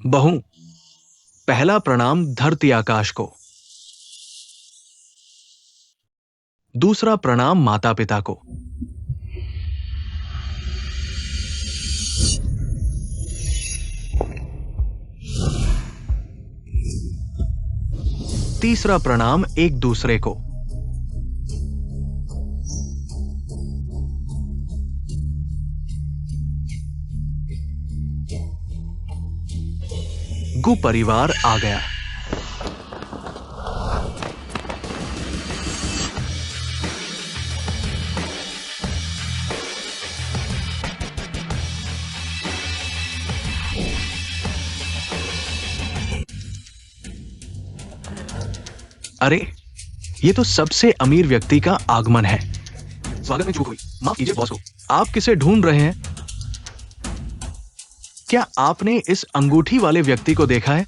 बहू, पहला प्रणाम धरती आकाश को। दूसरा प्रणाम माता पिता को। तीसरा प्रणाम एक दूसरे को। गु परिवार आ गया। अरे, ये तो सबसे अमीर व्यक्ति का आगमन है। स्वागत में चूक हुई, माफ कीजिए बॉस को। आप किसे ढूंढ रहे हैं? क्या आपने इस अंगूठी वाले व्यक्ति को देखा है?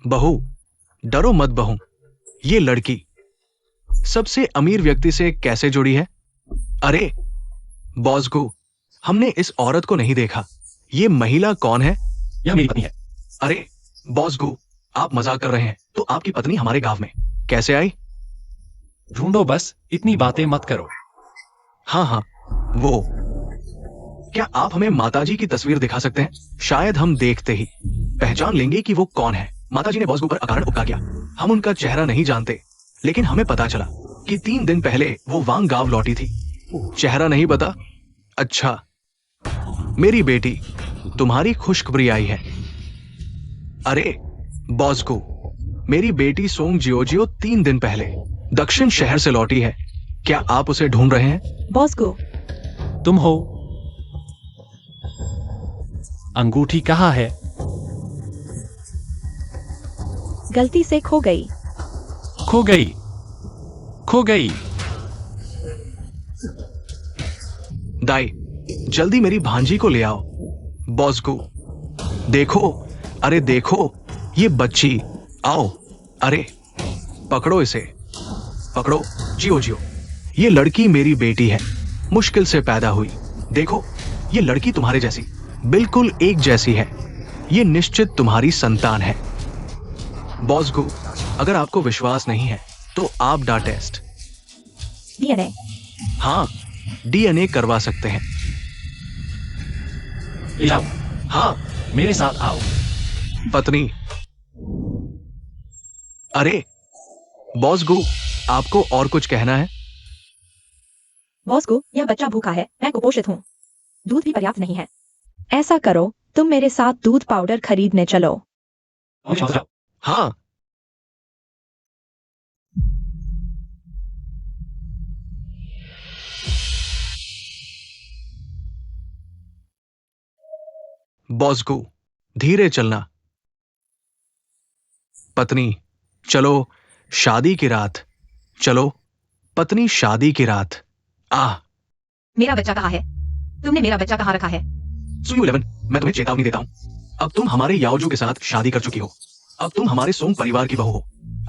बहू, डरो मत बहू। ये लड़की सबसे अमीर व्यक्ति से कैसे जुड़ी है? अरे बॉस को, हमने इस औरत को नहीं देखा। ये महिला कौन है? यह मेरी पत्नी है। अरे बॉस गु, आप मजाक कर रहे हैं। तो आपकी पत्नी हमारे गांव में कैसे आई? ढूंढो बस, इतनी बातें मत करो। हाँ हाँ, वो। क्या आप हमें माताजी की तस्वीर दिखा सकते हैं? शायद हम देखते ही पहचान लेंगे कि वो कौन है। माताजी ने बॉस गु पर अकारण उपका किया। हम उनका चेहरा नहीं जानते, लेकिन हमें पता चला कि 3 दिन पहले वो वांग गांव लौटी थी। चेहरा नहीं पता? अच्छा, मेरी बेटी तुम्हारी खुशखबरी आई है। अरे बॉस को, मेरी बेटी सोंग जियोजियो 3 दिन पहले दक्षिण शहर से लौटी है। क्या आप उसे ढूंढ रहे हैं? बॉस को, तुम हो? अंगूठी कहाँ है? गलती से खो गई। खो गई। खो गई। दाई, जल्दी मेरी भांजी को ले आओ। बॉस को, देखो, अरे देखो, ये बच्ची। आओ, अरे पकड़ो इसे, पकड़ो। जियो जियो, ये लड़की मेरी बेटी है, मुश्किल से पैदा हुई। देखो, ये लड़की तुम्हारे जैसी, बिल्कुल एक जैसी है। ये निश्चित तुम्हारी संतान है। बॉस को, अगर आपको विश्वास नहीं है तो आप डा टेस्ट, डीएनए, हाँ, डीएनए करवा सकते हैं। ले जाओ। हाँ, मेरे साथ आओ। पत्नी। अरे बॉस गु, आपको और कुछ कहना है? बॉस को, यह बच्चा भूखा है, मैं कुपोषित हूँ, दूध भी पर्याप्त नहीं है। ऐसा करो, तुम मेरे साथ दूध पाउडर खरीदने चलो। जाओ। हाँ। बॉस को, धीरे चलना। पत्नी, चलो शादी की रात। चलो पत्नी, शादी की रात। मेरा बच्चा कहाँ है? तुमने मेरा बच्चा कहाँ रखा है? सुयू 11, मैं तुम्हें चेतावनी देता हूँ। अब तुम हमारे याओजू के साथ शादी कर चुकी हो। अब तुम हमारे सोंग परिवार की बहू हो।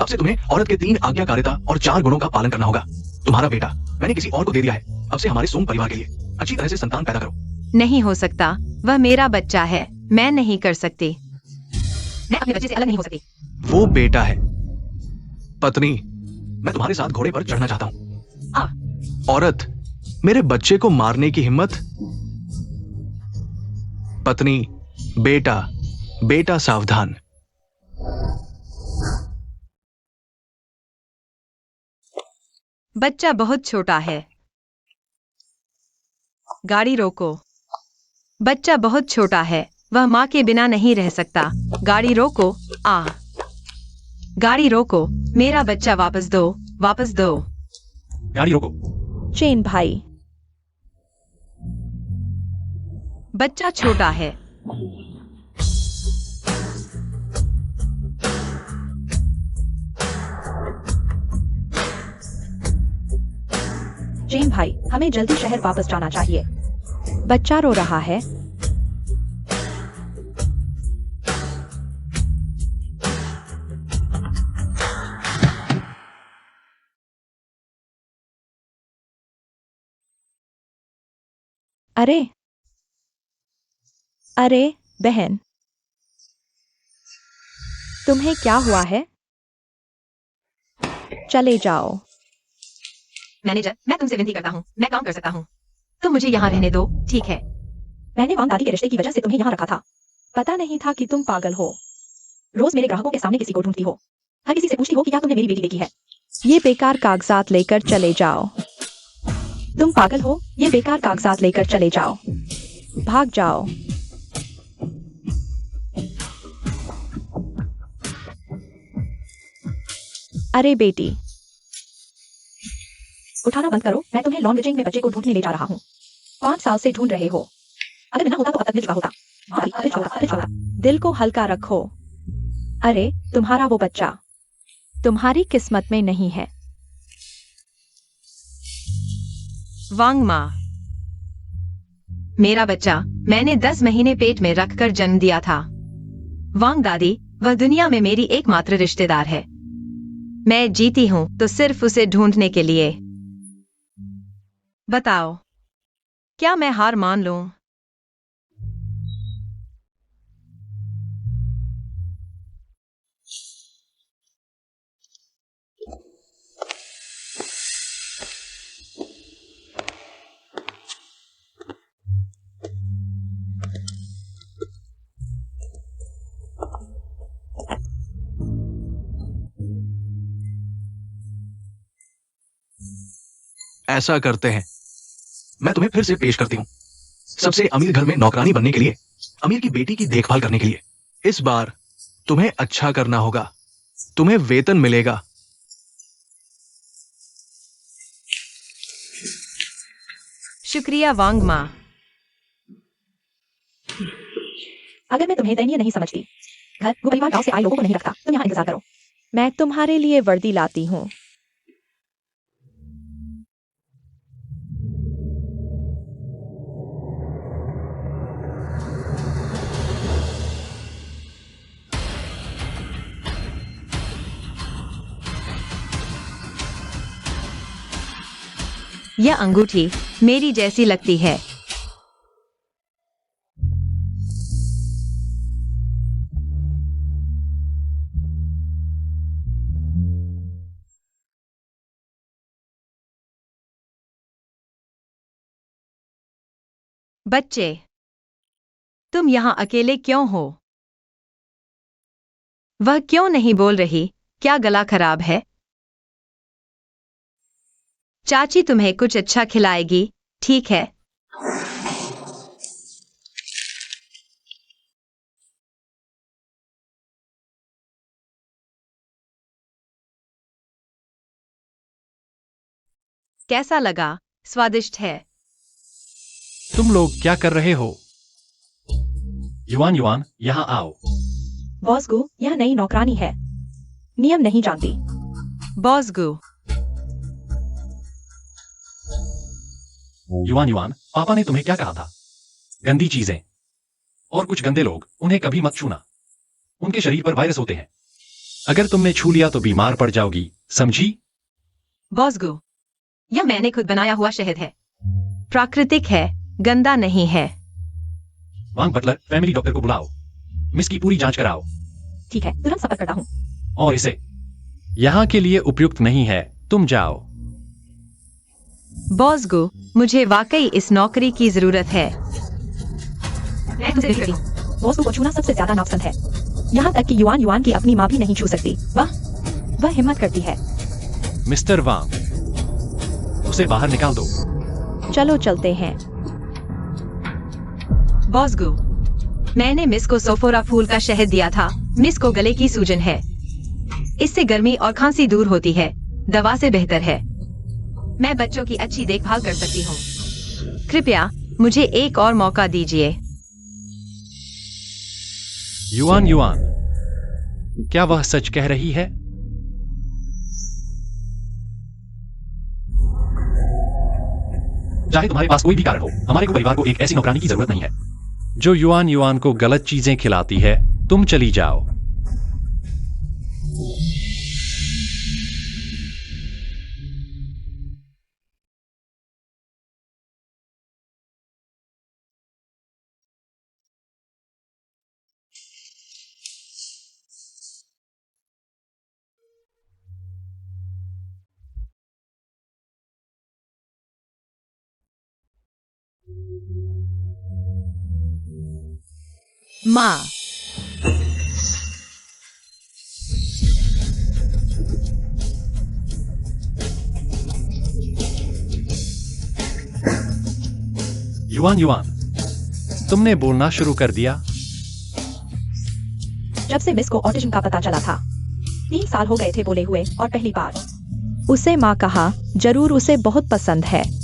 अब से तुम्हें औरत के 3 आज्ञाकारिता और 4 गुणों का पालन करना होगा। तुम्हारा बेटा मैंने किसी और को दे दिया है। अब से हमारे सोंग परिवार के लिए अच्छी तरह से संतान पैदा करो। नहीं हो सकता, वह मेरा बच्चा है, मैं नहीं कर सकती। मैं अपने बच्चे से अलग नहीं हो सकती। वो बेटा है। पत्नी, मैं तुम्हारे साथ घोड़े पर चढ़ना चाहता हूँ। औरत, मेरे बच्चे को मारने की हिम्मत? पत्नी, बेटा, बेटा सावधान। बच्चा बहुत छोटा है, गाड़ी रोको। बच्चा बहुत छोटा है, वह माँ के बिना नहीं रह सकता। गाड़ी रोको। गाड़ी रोको, मेरा बच्चा वापस दो, वापस दो। गाड़ी रोको। चेन भाई, बच्चा छोटा है। चेन भाई, हमें जल्दी शहर वापस जाना चाहिए। बच्चा रो रहा है। अरे अरे बहन, तुम्हें क्या हुआ है? चले जाओ। मैनेजर, मैं तुमसे विनती करता हूँ, मैं काम कर सकता हूँ। तुम मुझे यहाँ रहने दो, ठीक है? मैंने वांग दादी के रिश्ते की वजह से तुम्हें यहाँ रखा था। पता नहीं था कि तुम पागल हो। रोज मेरे ग्राहकों के सामने किसी को ढूंढती हो, हर किसी से पूछती हो कि क्या तुमने मेरी बेटी देखी है। ये बेकार कागजात लेकर चले जाओ। तुम पागल हो, ये बेकार कागजात लेकर चले जाओ। भाग जाओ। अरे बेटी, उठाना बंद करो। मैं तुम्हें लॉन्ड्रिंग में बच्चे को ढूंढने ले जा रहा हूँ। 5 साल से ढूंढ रहे हो। अगर ना होता तो अब तक मिल चुका होता। दिल छोड़ा। दिल को हल्का रखो। अरे तुम्हारा वो बच्चा तुम्हारी किस्मत में नहीं है। वांग माँ, मेरा बच्चा मैंने 10 महीने पेट में रखकर जन्म दिया था। वांग दादी, वह दुनिया में मेरी एकमात्र रिश्तेदार है। मैं जीती हूँ तो सिर्फ उसे ढूंढने के लिए। बताओ, क्या मैं हार मान लूं? ऐसा करते हैं, मैं तुम्हें फिर से पेश करती हूँ सबसे अमीर घर में नौकरानी बनने के लिए, अमीर की बेटी की देखभाल करने के लिए। इस बार तुम्हें अच्छा करना होगा, तुम्हें वेतन मिलेगा। शुक्रिया वांग माँ। अगर मैं तुम्हें दयनीय नहीं समझती, घर वो परिवार गांव से आए लोगों को नहीं रखता। तुम यहाँ इंतजार करो, मैं तुम्हारे लिए वर्दी लाती हूँ। यह अंगूठी मेरी जैसी लगती है। बच्चे, तुम यहाँ अकेले क्यों हो? वह क्यों नहीं बोल रही? क्या गला खराब है? चाची तुम्हें कुछ अच्छा खिलाएगी, ठीक है? कैसा लगा? स्वादिष्ट है। तुम लोग क्या कर रहे हो? युआन युआन, यहाँ आओ। बॉस गु, यह नई नौकरानी है, नियम नहीं जानती। बॉस गु, युआन युआन, पापा ने तुम्हें क्या कहा था? गंदी चीजें और कुछ गंदे लोग, उन्हें कभी मत छूना। उनके शरीर पर वायरस होते हैं। अगर तुमने छू लिया तो बीमार पड़ जाओगी, समझी? बॉस गु, यह मैंने खुद बनाया हुआ शहद है। प्राकृतिक है, गंदा नहीं है। वांग बटलर, फैमिली डॉक्टर को बुलाओ। मिस की पूरी जांच कराओ। ठीक है, तुरंत संपर्क करता हूँ। और इसे यहाँ के लिए उपयुक्त नहीं है, तुम जाओ। बॉस गु, मुझे वाकई इस नौकरी की जरूरत है। मैं तुमसे देखती हूँ। बॉस को छूना सबसे ज्यादा नापसंद है। यहाँ तक कि युआन युआन की अपनी माँ भी नहीं छू सकती। वह हिम्मत करती है। मिस्टर वांग, उसे बाहर निकाल दो। चलो चलते हैं। बॉस गु, मैंने मिस को सोफोरा फूल का शहद दिया था। मिस को गले की सूजन है। इससे गर्मी और खांसी दूर होती है। दवा से बेहतर है। मैं बच्चों की अच्छी देखभाल कर सकती हूँ। कृपया मुझे एक और मौका दीजिए। युआन युआन, क्या वह सच कह रही है? चाहे तुम्हारे पास कोई भी कारण हो, हमारे को परिवार को एक ऐसी नौकरानी की जरूरत नहीं है जो युआन युआन को गलत चीजें खिलाती है। तुम चली जाओ। माँ। युआन युआन, तुमने बोलना शुरू कर दिया। जब से मिस को ऑटिज्म का पता चला था 3 साल हो गए थे बोले हुए, और पहली बार उसे माँ कहा जरूर उसे बहुत पसंद है।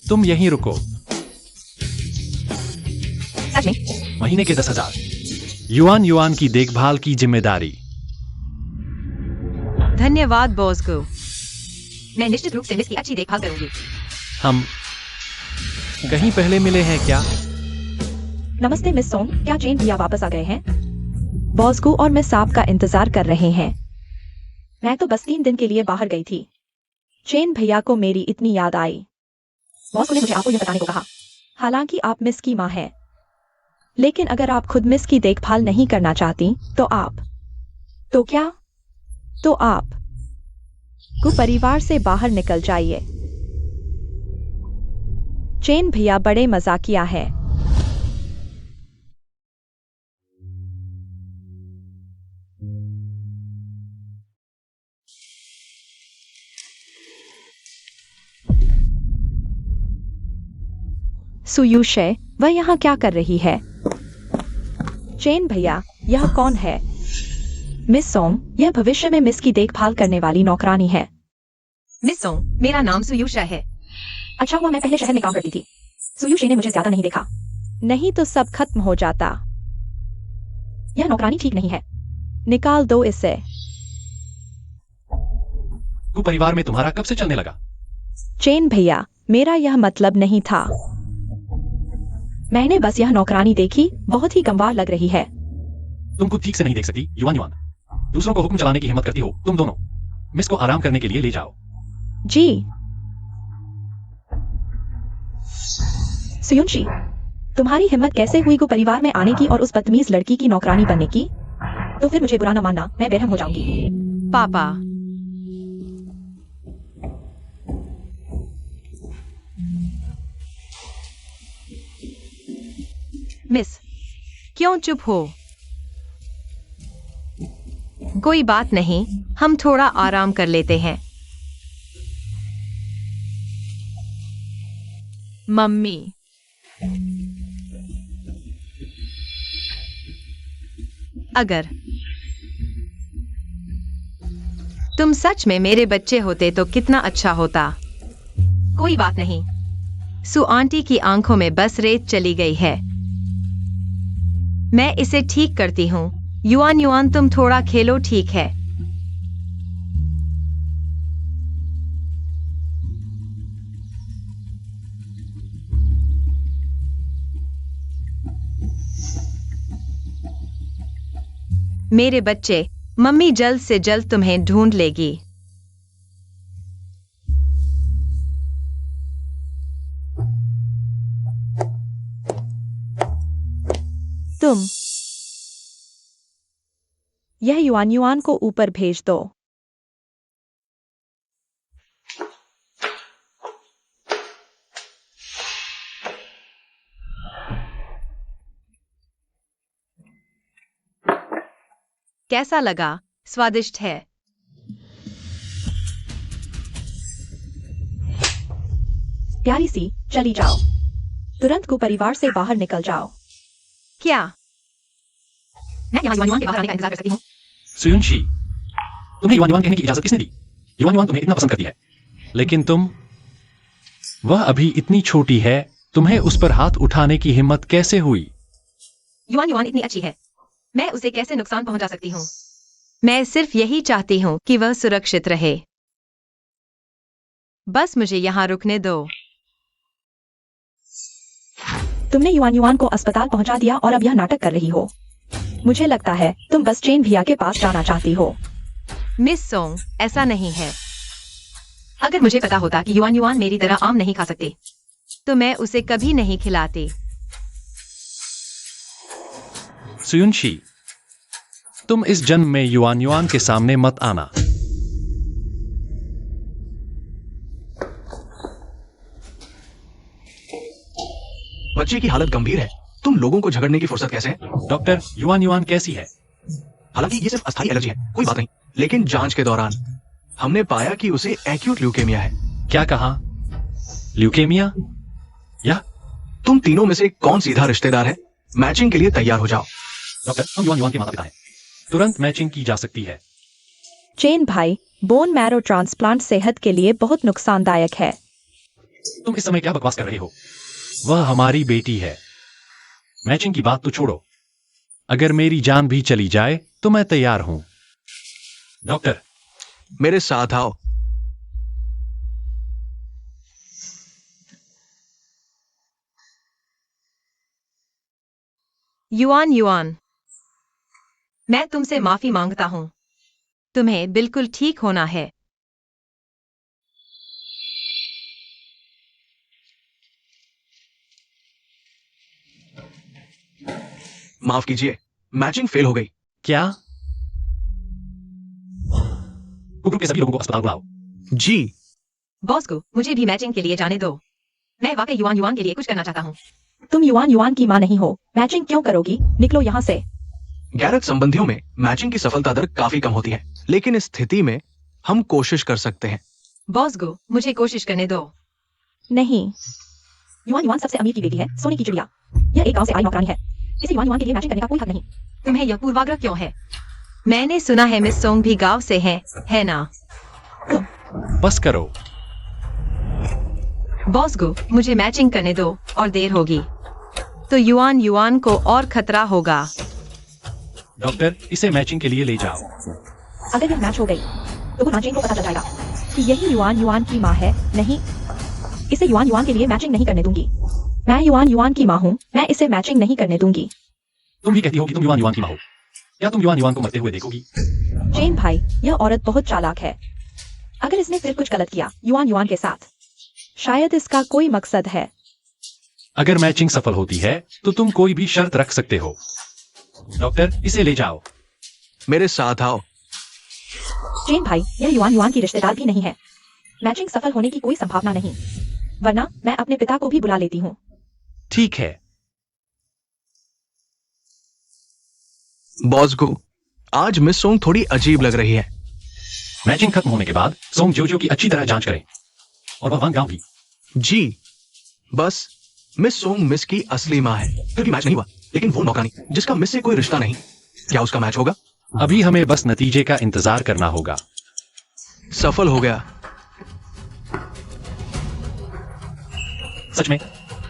तुम यहीं रुको। सच में? महीने के 10,000। युआन युआन की देखभाल की जिम्मेदारी। धन्यवाद बॉस को। मैं निश्चित रूप से मिस की अच्छी देखभाल करूंगी। हम कहीं पहले मिले हैं क्या? नमस्ते मिस सोंग, क्या चेन भैया वापस आ गए हैं? बॉसकू और मिस साहब का इंतजार कर रहे हैं। मैं तो बस 3 दिन के लिए बाहर गई थी। चेन भैया को मेरी इतनी याद आई। बॉस ने मुझे आपको यह बताने को कहा। हालांकि आप मिस की माँ हैं, लेकिन अगर आप खुद मिस की देखभाल नहीं करना चाहती तो आप को परिवार से बाहर निकल जाइए। चेन भैया बड़े मजाकिया है। सुयुशे, वह यहाँ क्या कर रही है? चेन भैया, यह कौन है? मिस सोंग, यह भविष्य में मिस की देखभाल करने वाली नौकरानी है। मिस सोंग, मेरा नाम सुयुशा है। अच्छा हुआ मैं पहले शहर में काम करती थी। सुयुशे ने मुझे ज्यादा नहीं देखा, नहीं तो सब खत्म हो जाता। यह नौकरानी ठीक नहीं है, निकाल दो इसे। तू परिवार में तुम्हारा कब से चलने लगा? चेन भैया, मेरा यह मतलब नहीं था। मैंने बस यह नौकरानी देखी, बहुत ही गंवार लग रही है। तुम खुद ठीक से नहीं देख सकती युआन युआन। दूसरों को हुक्म चलाने की हिम्मत करती हो तुम दोनों। मिस को आराम करने के लिए ले जाओ। जी। सुयुनशी, तुम्हारी हिम्मत कैसे हुई को परिवार में आने की और उस बदतमीज लड़की की नौकरानी बनने की? तो फिर मुझे बुरा न मानना, मैं बेरहम हो जाऊंगी। पापा। मिस, क्यों चुप हो? कोई बात नहीं, हम थोड़ा आराम कर लेते हैं। मम्मी। अगर तुम सच में मेरे बच्चे होते तो कितना अच्छा होता। कोई बात नहीं, सु आंटी की आंखों में बस रेत चली गई है। मैं इसे ठीक करती हूँ। युआन युआन, तुम थोड़ा खेलो, ठीक है? मेरे बच्चे, मम्मी जल्द से जल्द तुम्हें ढूंढ लेगी। तुम यह युआन युआन को ऊपर भेज दो। कैसा लगा? स्वादिष्ट है। प्यारी सी, चली जाओ। तुरंत को परिवार से बाहर निकल जाओ। क्या? मैं यहाँ युआन युआन के बाहर आने का इंतजार कर सकती हूँ। सुयुनशी, तुम्हें युआन युआन कहने की इजाजत किसने दी? युआन युआन तुम्हें इतना पसंद करती है। लेकिन वह अभी इतनी छोटी है, तुम्हें उस पर हाथ उठाने की हिम्मत कैसे हुई? युआन युआन इतनी अच्छी है, मैं उसे कैसे नुकसान पहुंचा सकती हूँ? मैं सिर्फ यही चाहती हूँ कि वह सुरक्षित रहे। बस मुझे यहाँ रुकने दो। तुमने युआन युआन को अस्पताल पहुंचा दिया और अब यह नाटक कर रही हो। मुझे लगता है तुम बस चेन भैया के पास जाना चाहती हो। मिस सोंग, ऐसा नहीं है। अगर मुझे पता होता कि युआन युआन मेरी तरह आम नहीं खा सकते, तो मैं उसे कभी नहीं खिलाती। सुयुनशी, तुम इस जन्म में युआन युआन के सामने मत आना। बच्चे की हालत गंभीर है। तुम लोगों को झगड़ने की फुर्सत कैसे है? डॉक्टर, युआन युआन कैसी है? हालांकि ये सिर्फ अस्थायी एलर्जी है, कोई बात नहीं। लेकिन जांच के दौरान हमने पाया कि उसे एक्यूट ल्यूकेमिया है। क्या कहा? ल्यूकेमिया? या तुम तीनों में से कौन सीधा रिश्तेदार है? मैचिंग के लिए तैयार हो जाओ। डॉक्टर, हम युआन युआन के माता पिता हैं। तुरंत मैचिंग की जा सकती है। चेन भाई, बोन मैरो ट्रांसप्लांट सेहत के लिए बहुत नुकसानदायक है। तुम इस समय क्या बकवास कर रहे हो? वह हमारी बेटी है। मैचिंग की बात तो छोड़ो, अगर मेरी जान भी चली जाए तो मैं तैयार हूं। डॉक्टर, मेरे साथ आओ। युआन युआन, मैं तुमसे माफी मांगता हूं। तुम्हें बिल्कुल ठीक होना है। माफ कीजिए, मैचिंग फेल हो गई। क्या? ग्रुप के सभी लोगों को अस्पताल बुलाओ। जी। बॉस को मुझे भी मैचिंग के लिए जाने दो। मैं वाकई युआन युआन के लिए कुछ करना चाहता हूँ। तुम युआन युआन की माँ नहीं हो, मैचिंग क्यों करोगी? निकलो यहाँ से। गैरत संबंधियों में मैचिंग की सफलता दर काफी कम होती है, लेकिन इस स्थिति में हम कोशिश कर सकते हैं। बॉस को मुझे कोशिश करने दो। नहीं, युआन युआन सबसे अमीर की बेटी है, सोने की चिड़िया। यह एक गांव से आई नौकरानी है। इसे युआन युआन के लिए मैचिंग करने का कोई हक नहीं। तुम्हें यह पूर्वाग्रह क्यों है? मैंने सुना है मिस सोंग भी गांव से है ना? बस करो। बॉस को मुझे मैचिंग करने दो और देर होगी तो युआन युआन को और खतरा होगा। डॉक्टर, इसे मैचिंग के लिए ले जाओ। अगर यह मैच हो गई तो वो चेन को पता चल जाएगा कि यही युआन युआन की माँ है। नहीं, इसे युआन युआन के लिए मैचिंग नहीं करने दूंगी। मैं युआन युआन की माँ हूँ, मैं इसे मैचिंग नहीं करने दूंगी। तुम भी कहती हो कि तुम युआन युआन की माँ हो। क्या तुम युआन युआन को मरते हुए देखोगी? चेन भाई, यह औरत बहुत चालाक है। अगर इसने फिर कुछ गलत किया युआन युआन के साथ, शायद इसका कोई मकसद है। अगर मैचिंग सफल होती है तो तुम कोई भी शर्त रख सकते हो। डॉक्टर, इसे ले जाओ। मेरे साथ आओ। चेन भाई, यह युआन युआन की रिश्तेदार भी नहीं है। मैचिंग सफल होने की कोई संभावना नहीं, वरना मैं अपने पिता को भी बुला लेती हूँ। ठीक है। बॉस को आज मिस सोंग थोड़ी अजीब लग रही है। मैचिंग खत्म होने के बाद सोंग जोजो की अच्छी तरह जांच करें और वह वांग गांव भी। जी, बस मिस सोंग मिस की असली माँ है। फिर भी मैच नहीं हुआ, लेकिन वो नौकरानी जिसका मिस से कोई रिश्ता नहीं, क्या उसका मैच होगा? अभी हमें बस नतीजे का इंतजार करना होगा। सफल हो गया। सच में?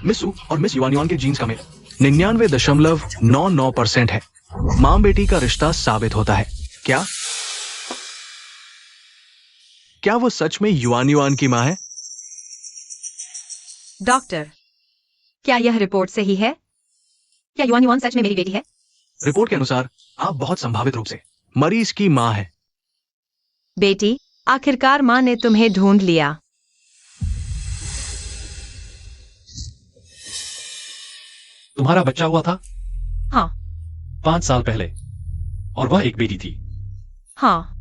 मिस सू और मिस युआन युआन के जीन्स का मेल 99.99% है। मां बेटी का रिश्ता साबित होता है। क्या क्या वो सच में युआन युआन की मां है? डॉक्टर, क्या यह रिपोर्ट सही है? क्या युआन युआन सच में मेरी बेटी है? रिपोर्ट के अनुसार आप बहुत संभावित रूप से मरीज की मां है। बेटी, आखिरकार माँ ने तुम्हें ढूंढ लिया। तुम्हारा बच्चा हुआ था? हाँ 5 साल पहले, और वह एक बेटी थी। हाँ।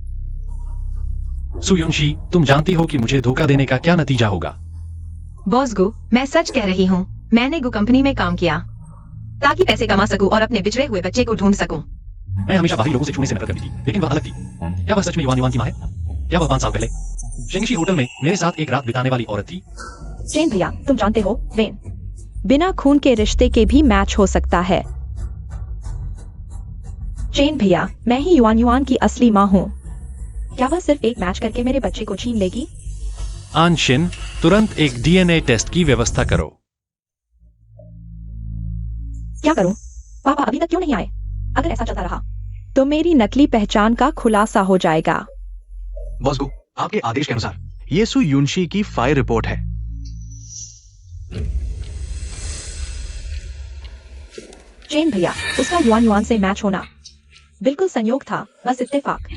सुयोंशी, तुम जानती हो कि मुझे धोखा देने का क्या नतीजा होगा? बॉस गु, मैं सच कह रही हूँ। मैंने गु कंपनी में काम किया ताकि पैसे कमा सकूं और अपने बिछड़े हुए बच्चे को ढूंढ सकूं। मैं हमेशा बाहरी लोगों से छूने से नफरत करती थी, लेकिन वह अलग थी। क्या वह सच में युआन युआन की माँ है? क्या वह 5 साल पहले शेंगशी होटल में मेरे साथ एक रात बिताने वाली औरत थी? चेन भैया, तुम जानते हो वेन, बिना खून के रिश्ते के भी मैच हो सकता है। चेन भैया, मैं ही युआन युआन की असली माँ हूँ। क्या वह सिर्फ एक मैच करके मेरे बच्चे को छीन लेगी? आनशिन, तुरंत एक डीएनए टेस्ट की व्यवस्था करो। क्या करूं? पापा अभी तक क्यों नहीं आए? अगर ऐसा चलता रहा तो मेरी नकली पहचान का खुलासा हो जाएगा। बॉस गु, आपके आदेश के अनुसार ये सू युनशी की फायर रिपोर्ट है। चेन भैया, उसका युआन युआन से मैच होना बिल्कुल संयोग था, बस इत्तेफाक।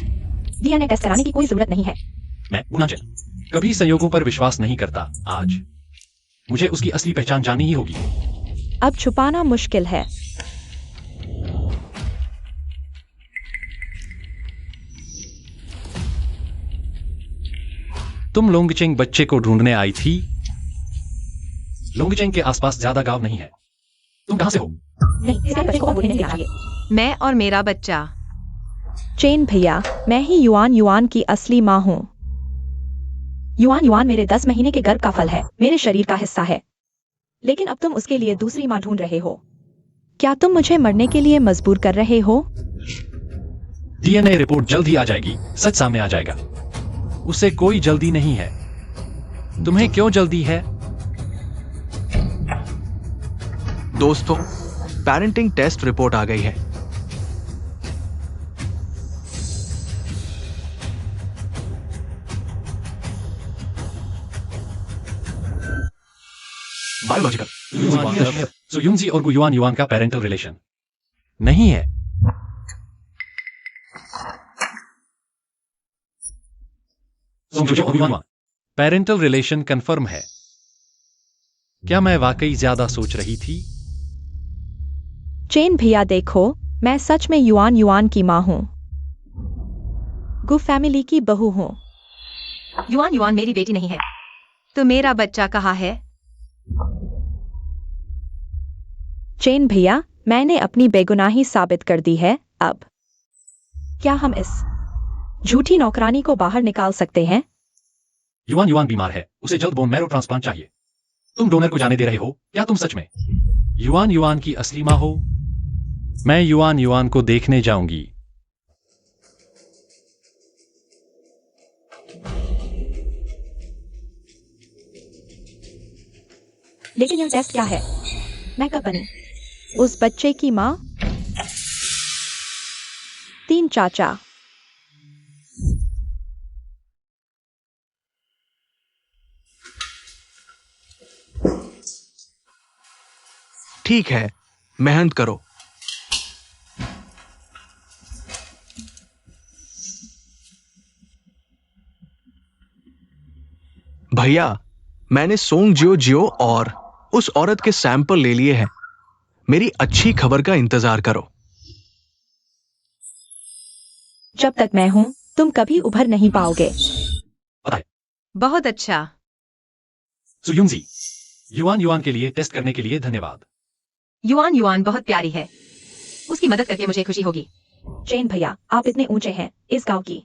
डीएनए टेस्ट कराने की कोई जरूरत नहीं है। मैं उनाचन कभी संयोगों पर विश्वास नहीं करता। आज मुझे उसकी असली पहचान जाननी ही होगी। अब छुपाना मुश्किल है। तुम लोंगचेंग बच्चे को ढूंढने आई थी। लोंगचेंग के आसपास ज्यादा गांव नहीं है। तुम कहां से हो? नहीं, इस बच्चे को और बोलने नहीं देना चाहिए। मैं और मेरा बच्चा। चेन भैया, मैं ही युआन युआन की असली माँ हूँ। युआन युआन मेरे 10 महीने के गर्भ का फल है, मेरे शरीर का हिस्सा है। लेकिन अब तुम उसके लिए दूसरी माँ ढूंढ रहे हो। क्या तुम मुझे मरने के लिए मजबूर कर रहे हो? डीएनए रिपोर्ट जल्द ही आ जाएगी, सच सामने आ जाएगा। उसे कोई जल्दी नहीं है। तुम्हें क्यों जल्दी है? दोस्तों, पेरेंटिंग टेस्ट रिपोर्ट आ गई है। बायोलॉजिकल। सो युनजी और गुयुआन युआन का पेरेंटल रिलेशन नहीं है। पेरेंटल रिलेशन कंफर्म है। क्या मैं वाकई ज्यादा सोच रही थी? चेन भैया देखो, मैं सच में युआन युआन की माँ हूँ। गु फैमिली की बहू हूँ। युआन युआन मेरी बेटी नहीं है। तो मेरा बच्चा कहाँ है? चेन भैया, मैंने अपनी बेगुनाही साबित कर दी है। अब क्या हम इस झूठी नौकरानी को बाहर निकाल सकते हैं? युआन युआन बीमार है, उसे जल्द बोन मैरो ट्रांसप्लांट चाहिए। तुम डोनर को जाने दे रहे हो? क्या तुम सच में युआन युआन की असली माँ हो? मैं युआन युआन को देखने जाऊंगी। लेकिन यह टेस्ट क्या है? मैं कब बनी उस बच्चे की माँ? 3 चाचा। ठीक है, मेहनत करो। भैया, मैंने सोंग जियो जियो और उस औरत के सैंपल ले लिए हैं। मेरी अच्छी खबर का इंतजार करो। जब तक मैं हूं, तुम कभी उभर नहीं पाओगे। पता है। बहुत अच्छा। सो युनजी, युआन युआन के लिए टेस्ट करने के लिए धन्यवाद। युआन युआन बहुत प्यारी है। उसकी मदद करके मुझे खुशी होगी। चेन भैया, आप इतने ऊंचे हैं, इस गांव की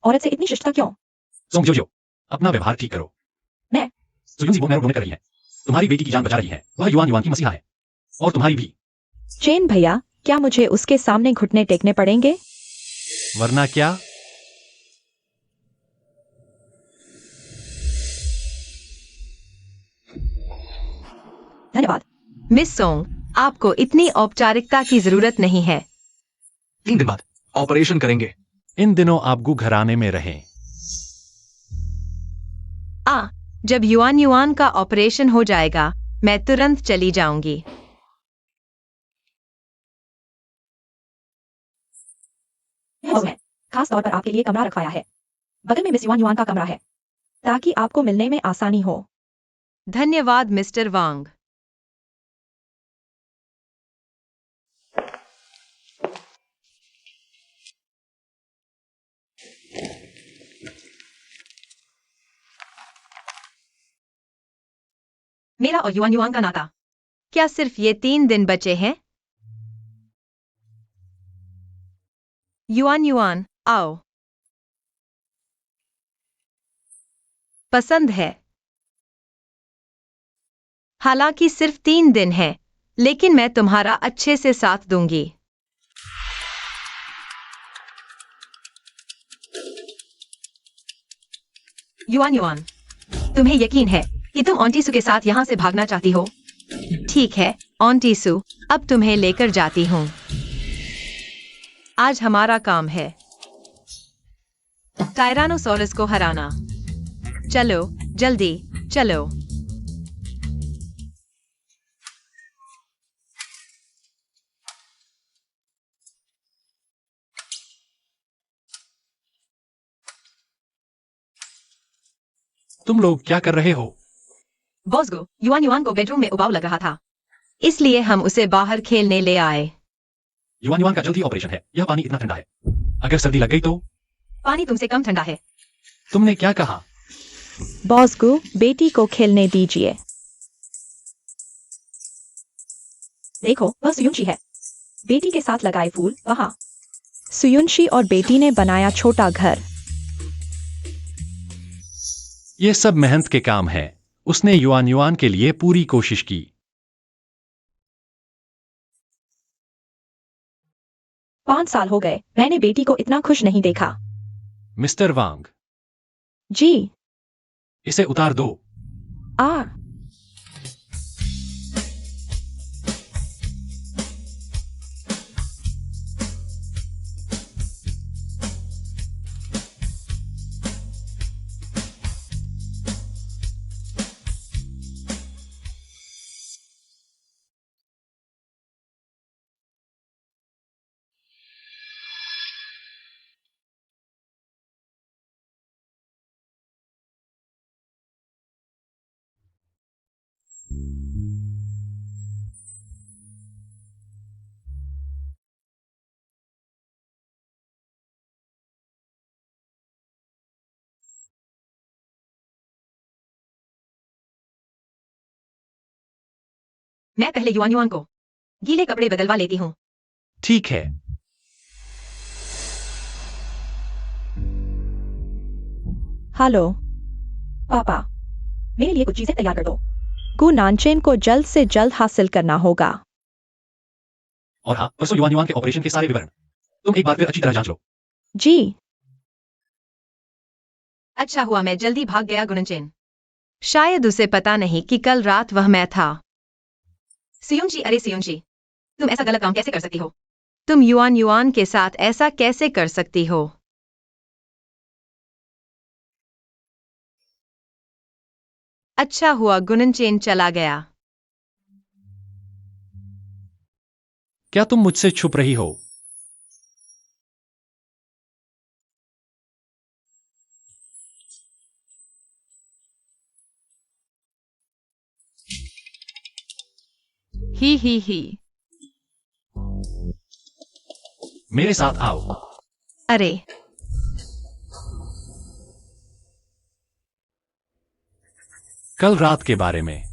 औरत से इतनी शिष्टता क्यों? सोंग जियो जियो, अपना व्यवहार ठीक करो। मैं सो युनजी वो मैरो डोनेट कर रही है। तुम्हारी बेटी की जान बचा रही है। वह युआन युआन की मसीहा है। और तुम्हारी भी। चेन भैया, क्या मुझे उसके सामने घुटने टेकने पड़ेंगे? वरना क्या? धन्यवाद। मिस सोंग, आपको इतनी औपचारिकता की जरूरत नहीं है। 3 दिन बाद ऑपरेशन करेंगे। इन दिनों आप गु घराने में रहें। जब युआन युआन का ऑपरेशन हो जाएगा, मैं तुरंत चली जाऊंगी। मैं खास तौर पर आपके लिए कमरा रखवाया है। बगल में मिस युआन युआन का कमरा है, ताकि आपको मिलने में आसानी हो। धन्यवाद मिस्टर वांग। मेरा और युआन युआन का नाता, क्या सिर्फ ये 3 दिन बचे हैं? युआन युआन, आओ। पसंद है। हालांकि सिर्फ 3 दिन है, लेकिन मैं तुम्हारा अच्छे से साथ दूंगी। युआन युआन, तुम्हें यकीन है कि तुम ऑन्टीसू के साथ यहाँ से भागना चाहती हो? ठीक है ऑन्टीसू, अब तुम्हें लेकर जाती हूँ। आज हमारा काम है टायरानोसोरस को हराना। चलो जल्दी चलो। तुम लोग क्या कर रहे हो? बॉसगो, युआन युआन को बेडरूम में उबाऊ लग रहा था, इसलिए हम उसे बाहर खेलने ले आए। युआन युआन का जल्दी ऑपरेशन है। यह पानी इतना ठंडा है, अगर सर्दी लग गई तो? पानी तुमसे कम ठंडा है। तुमने क्या कहा? बॉसगु, बेटी को खेलने दीजिए। देखो, वह सुयुंशी है। बेटी के साथ लगाए फूल वहां। सुयुंशी और बेटी ने बनाया छोटा घर। ये सब मेहनत के काम है। उसने युआन युआन के लिए पूरी कोशिश की। 5 साल हो गए, मैंने बेटी को इतना खुश नहीं देखा। मिस्टर वांग, जी। इसे उतार दो। आ मैं पहले युआन युआन को गीले कपड़े बदलवा लेती हूँ। ठीक है। हेलो पापा, मेरे लिए कुछ चीजें तैयार कर दो। गु नानचेन को जल्द से जल्द हासिल करना होगा। और हाँ, परसों युआन युआन के ऑपरेशन के सारे विवरण तुम एक बार फिर अच्छी तरह जांच लो। जी। अच्छा हुआ मैं जल्दी भाग गया गुनचेन। शायद उसे पता नहीं कि कल रात वह मैं था। सियुंशी, अरे सियुंशी, तुम ऐसा गलत काम कैसे कर सकती हो? तुम युआन युआन के साथ ऐसा कैसे कर सकती हो? अच्छा हुआ गुनचेन चला गया। क्या तुम मुझसे छुप रही हो? ही। मेरे साथ आओ। अरे कल रात के बारे में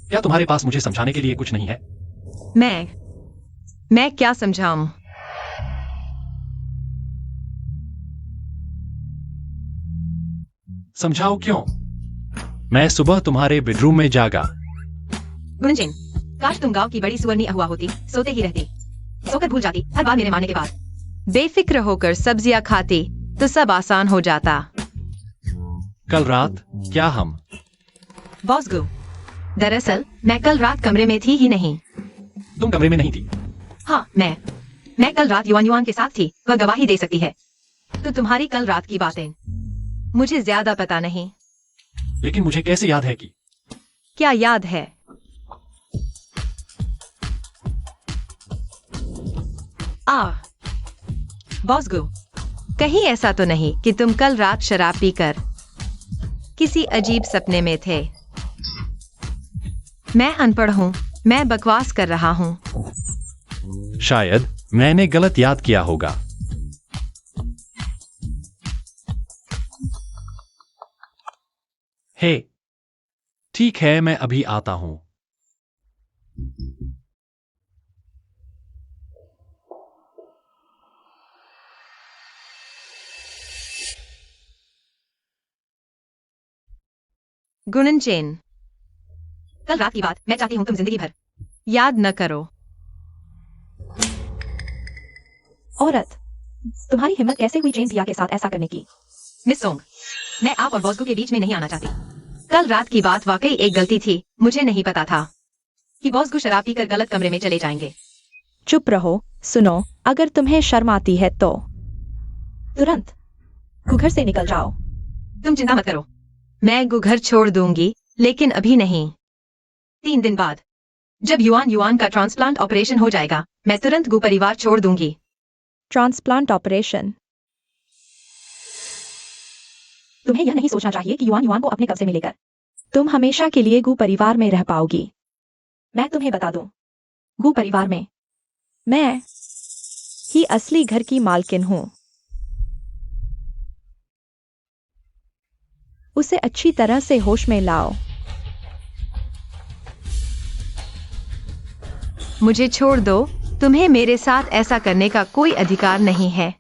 क्या तुम्हारे पास मुझे समझाने के लिए कुछ नहीं है? मैं क्या समझाऊं? समझाओ क्यों? मैं सुबह तुम्हारे बेडरूम में जागा। गुनचेन, काश तुम गांव की बड़ी सुवर्णी अहुआ होती, सोते ही रहती, सोकर भूल जाती हर बार मेरे मारने के बाद। बेफिक्र होकर सब्जियां खाती तो सब आसान हो जाता। कल रात क्या हम? बॉसगु, दरअसल मैं कल रात कमरे में थी ही नहीं। तुम कमरे में नहीं थी? हाँ, मैं कल रात युआन युआन के साथ थी, वह गवाही दे सकती है। तो तुम्हारी कल रात की बातें मुझे ज्यादा पता नहीं। लेकिन मुझे कैसे याद है कि क्या याद है? बॉसगु, कहीं ऐसा तो नहीं कि तुम कल रात शराब पीकर किसी अजीब सपने में थे? मैं अनपढ़ हूँ, मैं बकवास कर रहा हूँ। शायद मैंने गलत याद किया होगा। हे, ठीक है, मैं अभी आता हूं। गुनचेन, कल रात की बात मैं चाहती हूँ तुम जिंदगी भर याद न करो। औरत, तुम्हारी हिम्मत कैसे हुई जेन दिया के साथ ऐसा करने की? मिस सोंग, मैं आप और बॉसगु के बीच में नहीं आना चाहती। कल रात की बात वाकई एक गलती थी। मुझे नहीं पता था कि बॉसगु शराब पीकर गलत कमरे में चले जाएंगे। चुप रहो। सुनो, अगर तुम्हें शर्म आती है तो तुरंत घर से निकल जाओ। तुम चिंता मत करो, मैं घर छोड़ दूंगी, लेकिन अभी नहीं। 3 दिन बाद, जब युआन युआन का ट्रांसप्लांट ऑपरेशन हो जाएगा, मैं तुरंत गु परिवार छोड़ दूंगी। Transplant operation? तुम्हें यह नहीं सोचना चाहिए कि युआन युआन को अपने कब्जे में लेकर तुम हमेशा के लिए गु परिवार में रह पाओगी। मैं तुम्हें बता दूं, गु परिवार में मैं ही असली घर की मालकिन हूं। उसे अच्छी तरह से होश में लाओ। मुझे छोड़ दो, तुम्हें मेरे साथ ऐसा करने का कोई अधिकार नहीं है।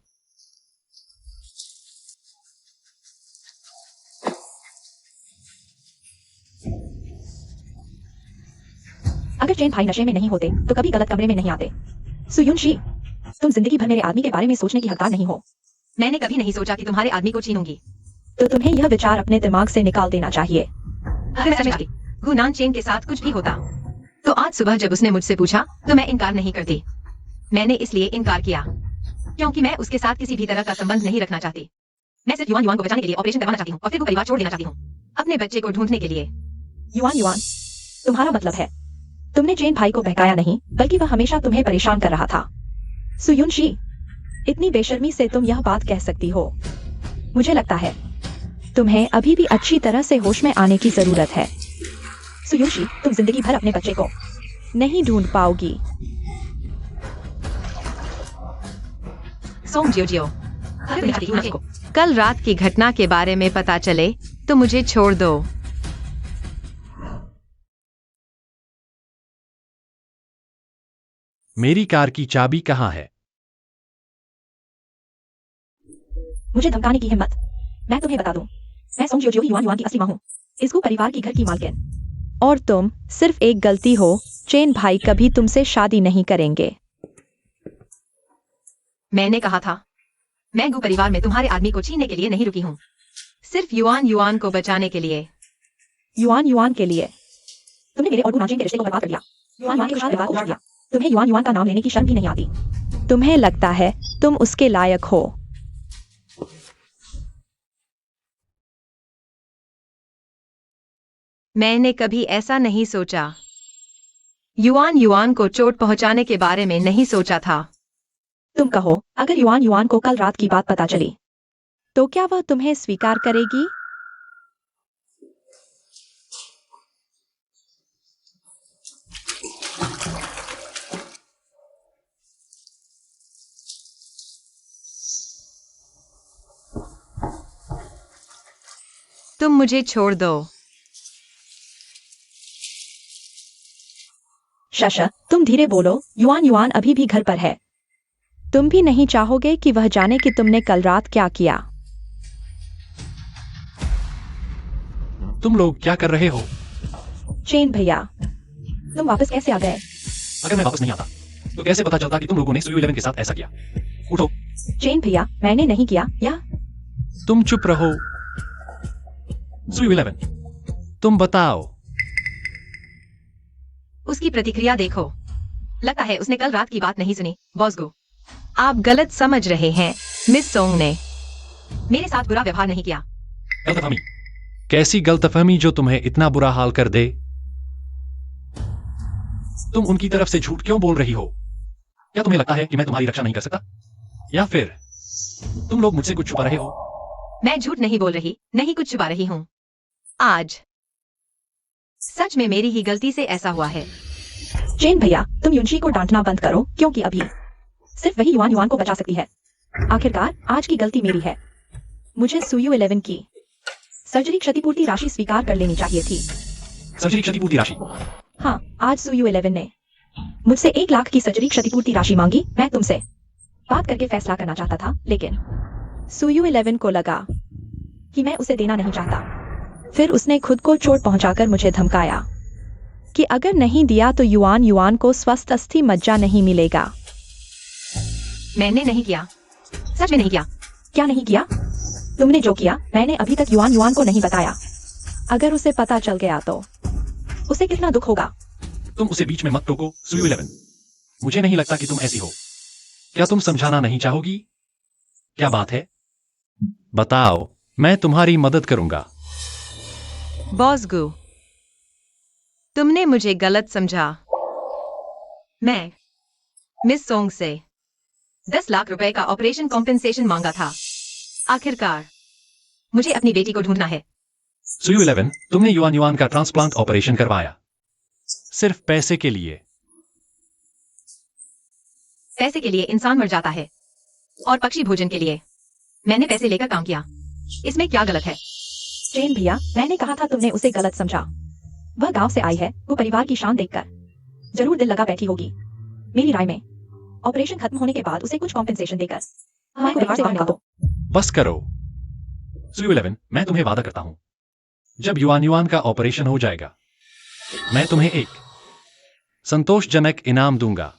अगर चेन भाई नशे में नहीं होते तो कभी गलत कमरे में नहीं आते। सुयुनशी, तुम जिंदगी भर मेरे आदमी के बारे में सोचने की हकदार नहीं हो। मैंने कभी नहीं सोचा कि तुम्हारे आदमी को छीनूंगी। तो तुम्हें यह विचार अपने दिमाग से निकाल देना चाहिए। अगर मैं सच में चाहती, गुनान चेन के साथ कुछ भी होता तो आज सुबह जब उसने मुझसे पूछा तो मैं इनकार नहीं करती। मैंने इसलिए इनकार किया क्योंकि मैं उसके साथ किसी भी तरह का संबंध नहीं रखना चाहती। मैं सिर्फ युआन युआन को बचाने के लिए ऑपरेशन करवाना चाहती हूँ और फिर वो परिवार छोड़ देना चाहती हूँ, अपने बच्चे को ढूंढने के लिए। युआन युआन, तुम्हारा मतलब है तुमने चेन भाई को बहकाया नहीं, बल्कि वह हमेशा तुम्हें परेशान कर रहा था। सुयुनशी, इतनी बेशर्मी से तुम यह बात कह सकती हो? मुझे लगता है तुम्हें अभी भी अच्छी तरह से होश में आने की जरूरत है। सुयुनशी, तुम जिंदगी भर अपने बच्चे को नहीं ढूंढ पाओगी। सोंग जियो जियो, अगर मैं चाहती हूँ ना, कल रात की घटना के बारे में पता चले तो मुझे छोड़ दो। मेरी कार की चाबी कहाँ है? मुझे धमकाने की हिम्मत? मैं तुम्हें बता दूं, मैं song Jio Jio yuan yuan की असली मां हूं, इसको परिवार की घर की मालकिन। और तुम सिर्फ एक गलती हो, चेन भाई कभी तुमसे शादी नहीं करेंगे। मैंने कहा था, मैं गु परिवार में तुम्हारे आदमी को छीनने के लिए नहीं रुकी हूँ, सिर्फ युआन युआन को बचाने के लिए। युआन युआन के लिए? तुमने मेरे और गुनाचेन के रिश्ते को बर्बाद कर दिया। युआन युआन के खुशहाल परिवार को उजाड़ दिया। तुम्हें युआन युआन का नाम लेने की शर्म भी नहीं आती। तुम्हें लगता है तुम उसके लायक हो? मैंने कभी ऐसा नहीं सोचा। युआन युआन को चोट पहुंचाने के बारे में नहीं सोचा था। तुम कहो, अगर युआन युआन को कल रात की बात पता चली तो क्या वह तुम्हें स्वीकार करेगी? तुम मुझे छोड़ दो। शशा, तुम धीरे बोलो, युआन युआन अभी भी घर पर है। तुम भी नहीं चाहोगे कि वह जाने कि तुमने कल रात क्या किया। तुम लोग क्या कर रहे हो? चेन भैया, तुम वापस कैसे आ गए? अगर मैं वापस नहीं आता तो कैसे पता चलता कि तुम लोगों ने सुयू 11 के साथ ऐसा किया? उठो। चेन भैया, मैंने नहीं किया। या तुम चुप रहो। सुयू 11, तुम बताओ। उसकी प्रतिक्रिया देखो, लगता है उसने कल रात की बात नहीं सुनी। बॉसगो, आप गलत समझ रहे हैं। मिस सोंग ने मेरे साथ बुरा व्यवहार नहीं किया। गलतफहमी? कैसी गलतफहमी जो तुम्हें इतना बुरा हाल कर दे? तुम उनकी तरफ से झूठ क्यों बोल रही हो? क्या तुम्हें लगता है कि मैं तुम्हारी रक्षा नहीं कर सकता? या फिर तुम लोग मुझसे कुछ छुपा रहे हो? मैं झूठ नहीं बोल रही, नहीं कुछ छुपा रही हूँ। आज सच में मेरी ही गलती से ऐसा हुआ है। चेन भैया, तुम युनशी को डांटना बंद करो, क्योंकि अभी सिर्फ वही युआन युआन को बचा सकती है। आखिरकार आज की गलती मेरी है। मुझे सुयू 11 की सर्जरी क्षतिपूर्ति राशि स्वीकार कर लेनी चाहिए थी। सर्जरी क्षतिपूर्ति राशि? हाँ, आज सुयू 11 ने मुझसे 1 लाख की सर्जरी क्षतिपूर्ति राशि मांगी। मैं तुमसे बात करके फैसला करना चाहता था, लेकिन सुयू 11 को लगा कि मैं उसे देना नहीं चाहता। फिर उसने खुद को चोट पहुंचाकर मुझे धमकाया कि अगर नहीं दिया तो युआन युआन को स्वस्थ अस्थि मज्जा नहीं मिलेगा। मैंने नहीं किया, सच में नहीं किया। क्या नहीं किया? तुमने जो किया मैंने अभी तक युआन युआन को नहीं बताया। अगर उसे पता चल गया तो उसे कितना दुख होगा। तुम उसे बीच में मत टोको सुयू 11। मुझे नहीं लगता कि तुम ऐसी हो। क्या तुम समझाना नहीं चाहोगी? क्या बात है? बताओ, मैं तुम्हारी मदद करूंगा। बॉसगु, तुमने मुझे गलत समझा। मैं मिस सोंग से 10 लाख रुपए का ऑपरेशन कॉम्पेंसेशन मांगा था। आखिरकार मुझे अपनी बेटी को ढूंढना है। सुयू 11, तुमने युआन युआन का ट्रांसप्लांट ऑपरेशन करवाया सिर्फ पैसे के लिए। पैसे के लिए इंसान मर जाता है, और पक्षी भोजन के लिए मैंने पैसे लेकर काम किया। इसमें क्या गलत है? चेन भैया, मैंने कहा था तुमने उसे गलत समझा। वह गांव से आई है, वो परिवार की शान देखकर जरूर दिल लगा बैठी होगी। मेरी राय में ऑपरेशन खत्म होने के बाद उसे कुछ कॉम्पेंसेशन देकर हमारे परिवार से बाहर निकाल दो। बस करो सुयु 11, मैं तुम्हें वादा करता हूं, जब युआन युआन का ऑपरेशन हो जाएगा मैं तुम्हें एक संतोषजनक इनाम दूंगा।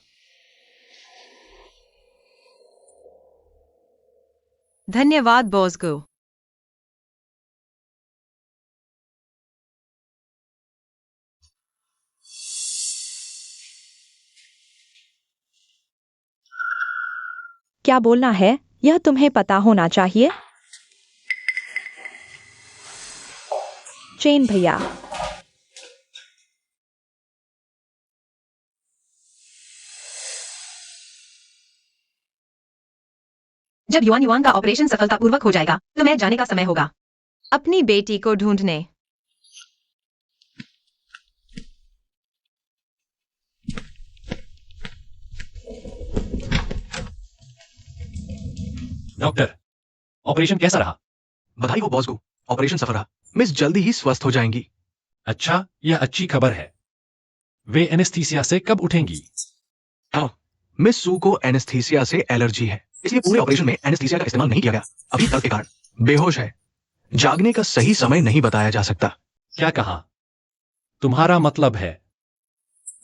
धन्यवाद बॉसगो। क्या बोलना है यह तुम्हें पता होना चाहिए। चेन भैया, जब युआन युआन का ऑपरेशन सफलतापूर्वक हो जाएगा तो मैं जाने का समय होगा अपनी बेटी को ढूंढने। डॉक्टर, ऑपरेशन कैसा रहा? बधाई हो बॉस को, ऑपरेशन सफल रहा। मिस जल्दी ही स्वस्थ हो जाएंगी। अच्छा, यह अच्छी खबर है। वे एनेस्थीसिया से कब उठेंगी? हाँ, मिस सू को एनेस्थीसिया से एलर्जी है, इसलिए पूरे ऑपरेशन में एनेस्थीसिया का इस्तेमाल नहीं किया गया। अभी दर्द के कारण बेहोश है। जागने का सही समय नहीं बताया जा सकता। क्या कहा? तुम्हारा मतलब है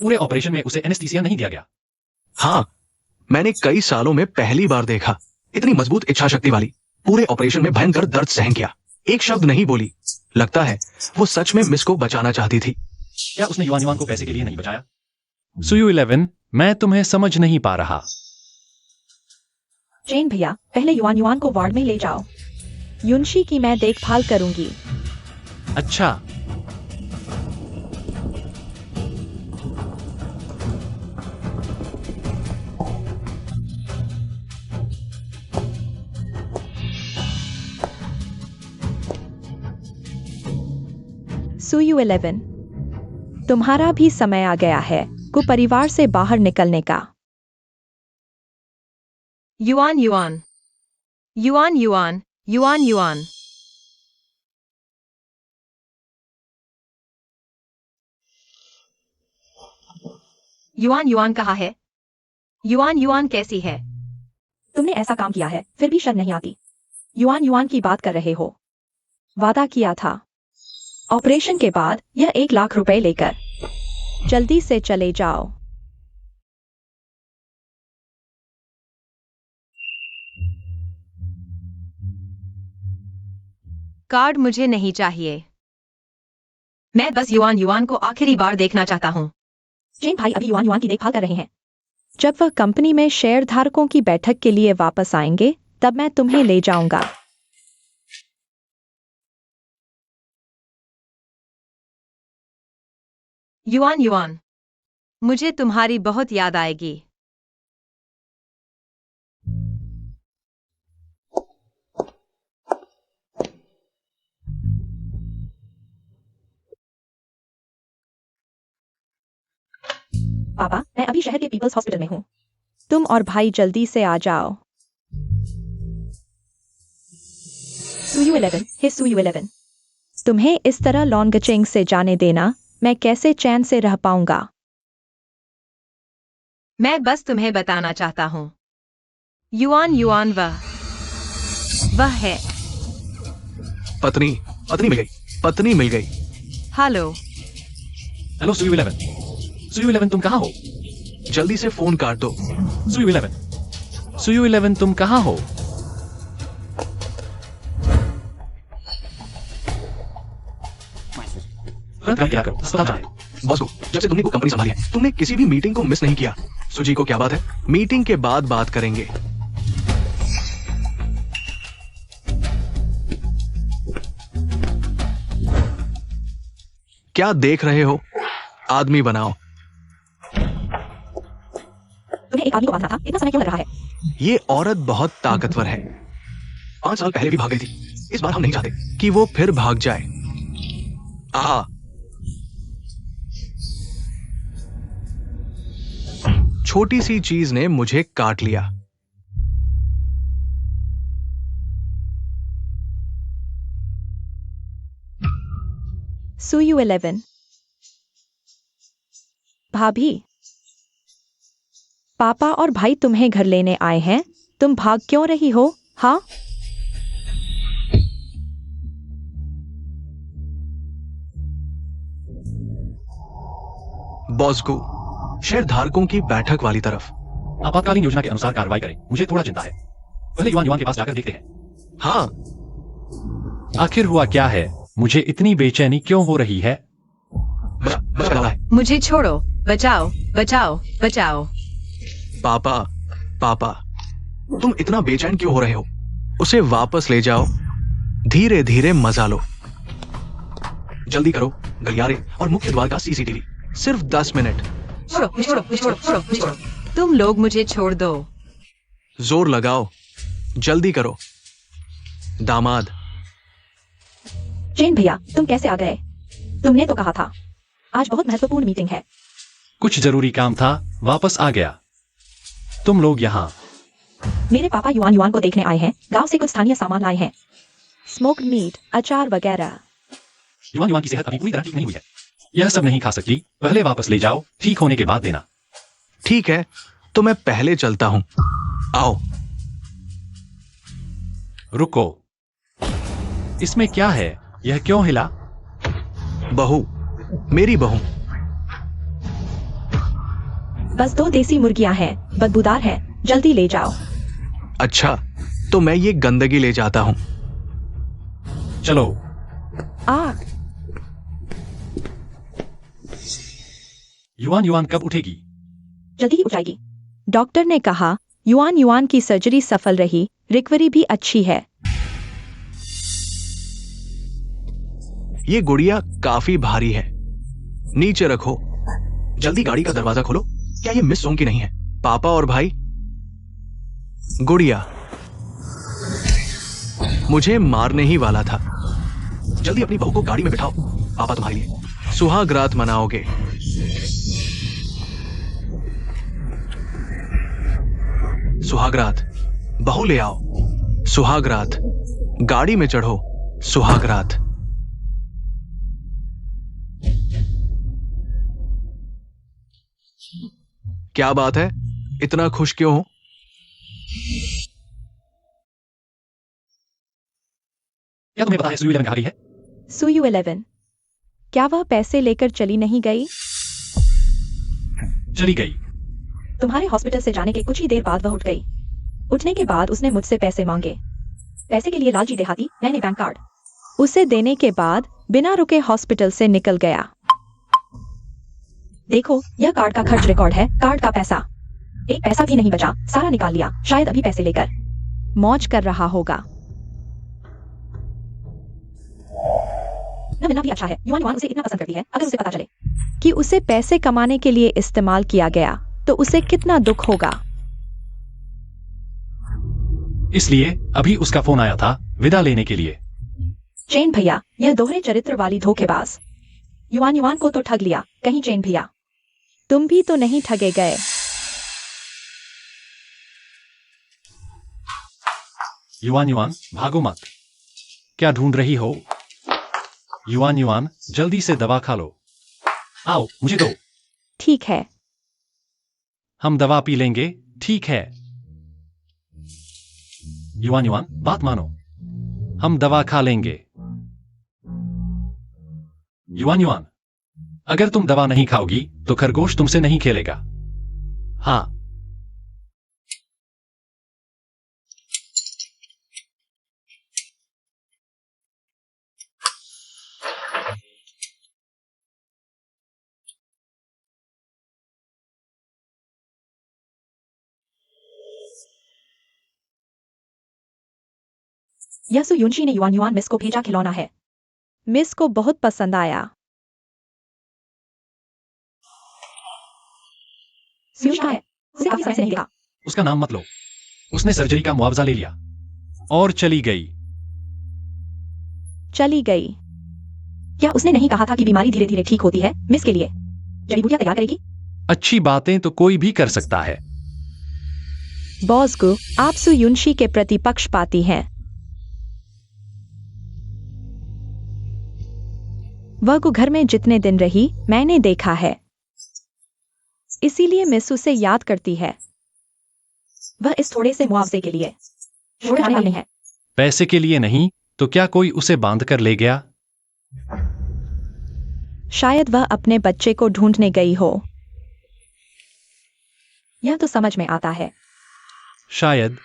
पूरे ऑपरेशन में उसे एनेस्थीसिया नहीं दिया गया? हाँ, मैंने कई सालों में पहली बार देखा इतनी मजबूत इच्छा शक्ति वाली। पूरे ऑपरेशन में भयंकर दर्द सहन किया, एक शब्द नहीं बोली। लगता है वो सच में मिस को बचाना चाहती थी। क्या उसने युआन युआन को पैसे के लिए नहीं बचाया? सुयु 11, मैं तुम्हें समझ नहीं पा रहा। चेन भैया, पहले युआन युआन को वार्ड में ले जाओ। युनशी की मैं देखभाल करूंगी। अच्छा, सुयु 11, तुम्हारा भी समय आ गया है को परिवार से बाहर निकलने का। Yuan yuan, yuan yuan, yuan yuan. Yuan yuan कहाँ है? युआन युआन कैसी है? तुमने ऐसा काम किया है फिर भी शर्म नहीं आती। युआन युआन की बात कर रहे हो। वादा किया था ऑपरेशन के बाद यह 1 लाख रुपए लेकर जल्दी से चले जाओ। कार्ड मुझे नहीं चाहिए। मैं बस युआन युआन को आखिरी बार देखना चाहता हूँ। चेन भाई अभी युआन युआन की देखभाल कर रहे हैं। जब वह कंपनी में शेयर धारकों की बैठक के लिए वापस आएंगे तब मैं तुम्हें ले जाऊंगा। युआन युआन, मुझे तुम्हारी बहुत याद आएगी। पापा, मैं अभी शहर के पीपल्स हॉस्पिटल में हूँ। तुम और भाई जल्दी से आ जाओ। सुयु 11, हे सुयु 11, तुम्हें इस तरह लॉन्गचेंग से जाने देना मैं कैसे चैन से रह पाऊंगा। मैं बस तुम्हें बताना चाहता हूँ, युआन युआन वह है। पत्नी पत्नी मिल गई, पत्नी मिल गई। हेलो। हेलो सुयु 11। सुयु 11, तुम कहाँ हो? जल्दी से फोन काट दो। सुयु 11, सुयु 11, तुम कहाँ हो? क्या करो, अस्पताल जाए। बॉस को, जब से तुमने को कंपनी संभाली है तुमने किसी भी मीटिंग को मिस नहीं किया। सुजी को क्या बात है? मीटिंग के बाद बात करेंगे। क्या देख रहे हो? आदमी बनाओ। तुम्हें एक आदमी को बांधना था, इतना समय क्यों लग रहा है? ये औरत बहुत ताकतवर है। 5 साल पहले भी भाग गई थी। इस बार हम नहीं चाहते कि वो फिर भाग जाए। आहा, छोटी सी चीज ने मुझे काट लिया। सुयु 11। भाभी, पापा और भाई तुम्हें घर लेने आए हैं। तुम भाग क्यों रही हो? हाँ, बॉस को शेयर धारकों की बैठक वाली तरफ। आपातकालीन योजना के अनुसार कार्रवाई करें, मुझे थोड़ा चिंता है। पहले युवान युवान के पास जाकर देखते हैं। हाँ, आखिर हुआ क्या है? मुझे इतनी बेचैनी क्यों हो रही है? बचा हुआ है। मुझे छोड़ो, बचाओ बचाओ बचाओ। पापा, पापा, तुम इतना बेचैन क्यों हो रहे हो? उसे वापस ले जाओ, धीरे धीरे मजा लो। जल्दी करो, गलियारे और मुख्य द्वार का सीसीटीवी। सिर्फ 10 मिनट। छोड़ो छोड़ो छोड़ो छोड़ो छोड़ो। तुम लोग मुझे छोड़ दो। जोर लगाओ, जल्दी करो। दामाद, चेन भैया, तुम कैसे आ गए? तुमने तो कहा था आज बहुत महत्वपूर्ण मीटिंग है। कुछ जरूरी काम था, वापस आ गया। तुम लोग यहाँ। मेरे पापा युवान युवान को देखने आए हैं। गांव से कुछ स्थानीय सामान लाए हैं, स्मोक्ड मीट, अचार वगैरह। युवान युवान की सेहत अभी पूरी तरह ठीक नहीं हुई है। यह सब नहीं खा सकती। पहले वापस ले जाओ, ठीक होने के बाद देना। ठीक है, तो मैं पहले चलता हूं। आओ। रुको, इसमें क्या है? यह क्यों हिला? बहू, मेरी बहू। बस 2 देसी मुर्गियां हैं, बदबूदार हैं, जल्दी ले जाओ। अच्छा, तो मैं ये गंदगी ले जाता हूं। चलो। आ, युवान युवान कब उठेगी? जल्दी ही उठाएगी। डॉक्टर ने कहा युवान युवान की सर्जरी सफल रही, रिकवरी भी अच्छी है। ये गुड़िया काफी भारी है, नीचे रखो। जल्दी गाड़ी का दरवाजा खोलो। क्या ये मिस सोंग की नहीं है? पापा और भाई, गुड़िया मुझे मारने ही वाला था। जल्दी अपनी बहू को गाड़ी में बिठाओ। पापा तुम्हारे लिए सुहाग रात मनाओगे। सुहाग रात, बहू ले आओ। सुहाग रात, गाड़ी में चढ़ो। सुहाग रात। क्या बात है, इतना खुश क्यों हो? क्या तुम्हें पता है सुयु 11 कहाँ गई है? सुयु 11, क्या वह पैसे लेकर चली नहीं गई? चली गई। तुम्हारे हॉस्पिटल से जाने के कुछ ही देर बाद वह उठ गई। उठने के बाद उसने मुझसे पैसे मांगे। पैसे के लिए लालची देहाती, मैंने बैंक कार्ड उसे देने के बाद बिना रुके हॉस्पिटल से निकल गया। देखो, यह कार्ड का खर्च रिकॉर्ड है। कार्ड का पैसा, एक पैसा भी नहीं बचा, सारा निकाल लिया। शायद अभी पैसे लेकर मौज कर रहा होगा। न मिलना भी अच्छा है। युवान युवान उसे इतना पसंद करती है। अगर उसे पता चले कि उसे पैसे कमाने के लिए इस्तेमाल किया गया तो उसे कितना दुख होगा। इसलिए अभी उसका फोन आया था विदा लेने के लिए। चेन भैया, यह दोहरे चरित्र वाली धोखेबाज युवान युवान को तो ठग लिया। कहीं चेन भैया, तुम भी तो नहीं ठगे गए। युवान युवान, भागो मत। क्या ढूंढ रही हो? युवान युवान, जल्दी से दवा खा लो। आओ, मुझे दो। ठीक है, हम दवा पी लेंगे, ठीक है? युवान युवान, बात मानो। हम दवा खा लेंगे। युवान युवान, अगर तुम दवा नहीं खाओगी तो खरगोश तुमसे नहीं खेलेगा। हाँ। यह सुयुनशी ने युवान युवान मिस को भेजा खिलौना है। मिस को बहुत पसंद आया। सुयुश कहाँ है? उसे काफी समय से नहीं देखा। उसका नाम मत लो। उसने सर्जरी का मुआवजा ले लिया और चली गई। चली गई। क्या उसने नहीं कहा था कि बीमारी धीरे धीरे ठीक होती है? मिस के लिए जड़ी बूटियां तैयार करेगी। अच्छी बातें तो कोई भी कर सकता है। बॉस को आप सुयुनशी के प्रति पक्षपाती हैं। वह घर में जितने दिन रही मैंने देखा है, इसीलिए मिस उसे याद करती है। वह इस थोड़े से मुआवजे के लिए छोड़ आने वाली है। पैसे के लिए नहीं तो क्या कोई उसे बांध कर ले गया? शायद वह अपने बच्चे को ढूंढने गई हो। यह तो समझ में आता है। शायद।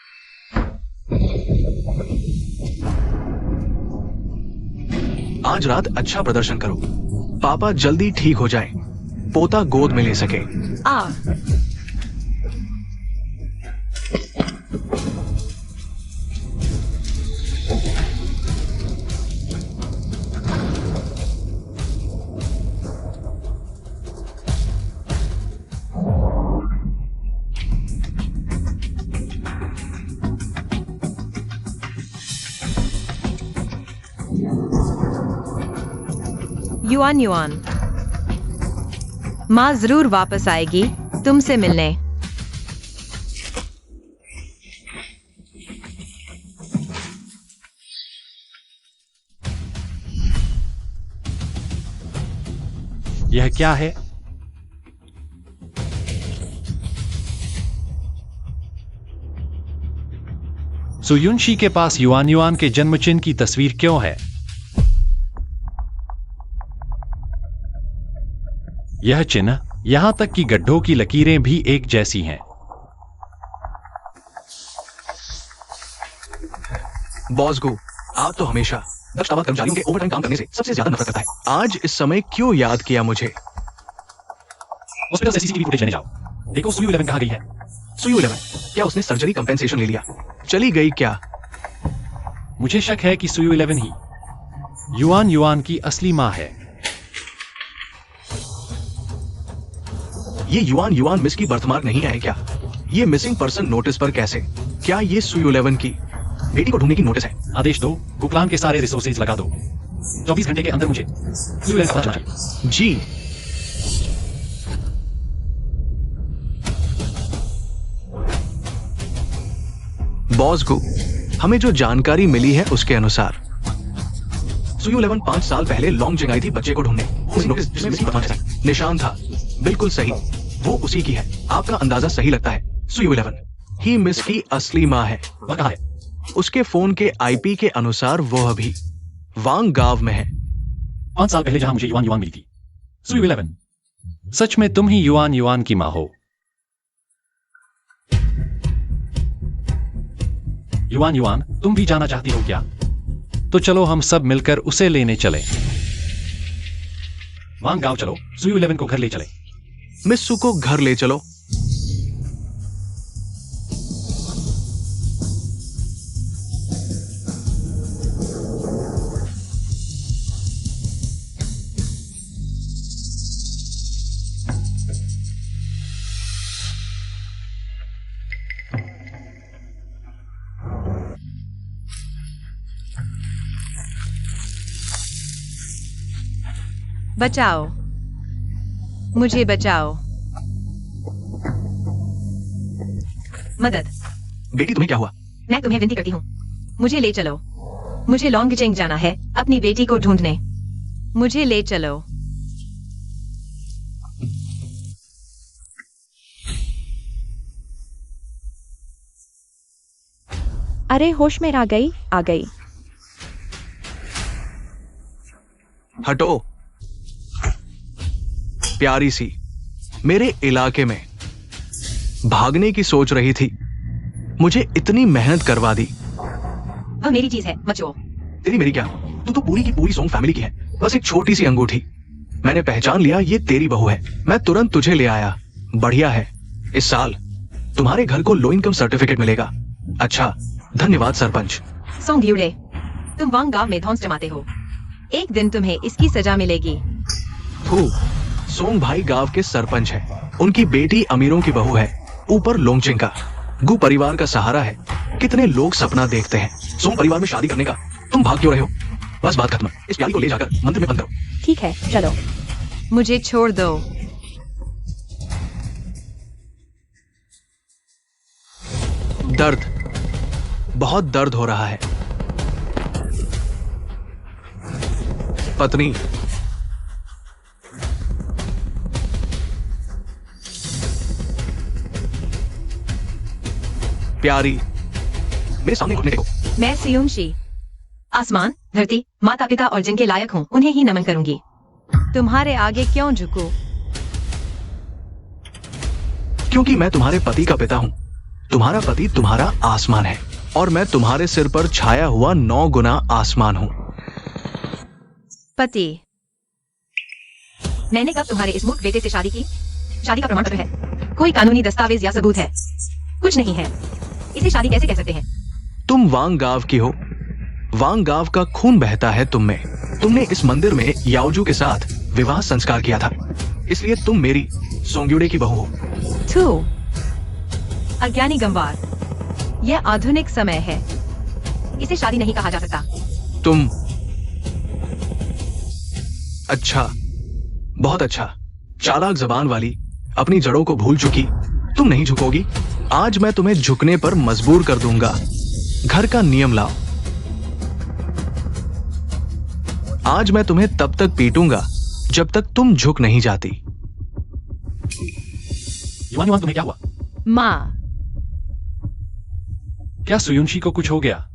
आज रात अच्छा प्रदर्शन करो, पापा जल्दी ठीक हो जाए, पोता गोद में ले सके। आ युआन युआन, माँ जरूर वापस आएगी तुमसे मिलने। यह क्या है? सुयुनशी के पास युआन युआन के जन्मचिन्ह की तस्वीर क्यों है? यह चिन्ह, यहां तक कि गड्ढों की लकीरें भी एक जैसी हैं। बॉस गो, आप तो हमेशा दक्षतावाद कर्मचारियों के ओवरटाइम काम करने से सबसे ज्यादा नफरत करता है। आज इस समय क्यों याद किया मुझे? हॉस्पिटल से सीसीटीवी फुटेज लेने जाओ। देखो सुयू 11 कहां गई है। सुयू 11, क्या उसने सर्जरी कंपेंसेशन ले लिया? चली गई क्या? मुझे शक है कि सुयू 11 ही युआन युआन की असली मां है। ये युआन युआन मिस की बर्थमार्क नहीं है क्या? ये मिसिंग पर्सन नोटिस पर कैसे? क्या ये सुयू 11 की बेटी को ढूंढने की नोटिस है? आदेश दो, गुकलान के सारे रिसोर्सेज लगा दो। 24 घंटे के अंदर मुझे सुयू 11 का पता चलना चाहिए। जी। बॉस को हमें जो जानकारी मिली है उसके अनुसार सुयू 11 5 साल पहले लॉन्ग आई थी बच्चे को ढूंढने। उस नोटिस जिसमें मिसिंग पर्सन निशान था, बिल्कुल सही, वो उसी की है। आपका अंदाजा सही लगता है। सुयू 11 ही मिस की असली मां है। वह कहां है? उसके फोन के आईपी के अनुसार वो अभी वांग गांव में है। 5 साल पहले जहां मुझे युआन युआन मिली थी। सुयू 11, सच में तुम ही युआन युआन की मां हो? युआन युआन, तुम भी जाना चाहती हो क्या? तो चलो हम सब मिलकर उसे लेने चले। वांग गांव चलो, सुयू 11 को घर ले चले। मिस्सू को घर ले चलो। बचाओ, मुझे बचाओ। मदद। बेटी तुम्हें क्या हुआ? मैं तुम्हें विनती करती हूँ, मुझे ले चलो। मुझे लॉन्गजिंग जाना है अपनी बेटी को ढूंढने। मुझे ले चलो। अरे होश में आ गई, आ गई। हटो। प्यारी सी, मेरे इलाके में भागने की सोच रही थी, मुझे इतनी मेहनत करवा दी। वह मेरी चीज है, मत छुओ। तेरी मेरी क्या, तू तो पूरी की पूरी सोंग फैमिली की है। बस एक छोटी सी अंगूठी। मैंने पहचान लिया ये तेरी बहू है। मैं तुरंत तुझे ले आया। बढ़िया है, इस साल तुम्हारे घर को लो इनकम सर्टिफिकेट मिलेगा। अच्छा, धन्यवाद सरपंच। सोंग ड्यूडे, तुम वांग गांव में धौंस जमाते हो। एक दिन तुम्हें इसकी सजा मिलेगी। फू, सोंग भाई गांव के सरपंच है। उनकी बेटी अमीरों की बहू है, ऊपर लोंगचिंग का गु परिवार का सहारा है। कितने लोग सपना देखते हैं सोंग परिवार में शादी करने का। तुम भाग क्यों रहे हो? बस बात खत्म। इस प्यारी को ले जाकर मंदिर में बंद करो। ठीक है, चलो। मुझे छोड़ दो। दर्द, बहुत दर्द हो रहा है। पत्नी, प्यारी, मेरे सामने घुटने टेको। मैं सियुंशी आसमान, धरती, माता पिता और जिनके लायक हूँ उन्हें ही नमन करूंगी। तुम्हारे आगे क्यों झुकूं? क्योंकि मैं तुम्हारे पति का पिता हूं। तुम्हारा पति तुम्हारा आसमान है और मैं तुम्हारे सिर पर छाया हुआ 9 गुना आसमान हूं। पति, मैंने कब तुम्हारे इस मूर्ख बेटे से शादी की? शादी का प्रमाण पत्र है, कोई कानूनी दस्तावेज या सबूत है? कुछ नहीं है। इसे शादी कैसे कह सकते हैं? तुम वांग गाव की हो। वांग गाव का खून बहता है तुम में। तुमने इस मंदिर में याओजू के साथ विवाह संस्कार किया था, इसलिए तुम मेरी सोंग्युडे की बहू हो। थू, अज्ञानी गंवार, यह आधुनिक समय है, इसे शादी नहीं कहा जा सकता। तुम अच्छा, बहुत अच्छा, चालाक जबान वाली, अपनी जड़ों को भूल चुकी, तुम नहीं झुकोगी। आज मैं तुम्हें झुकने पर मजबूर कर दूंगा। घर का नियम लाओ। आज मैं तुम्हें तब तक पीटूंगा जब तक तुम झुक नहीं जाती। युवान युवान तुम्हें क्या हुआ? माँ, क्या सुयुंशी को कुछ हो गया?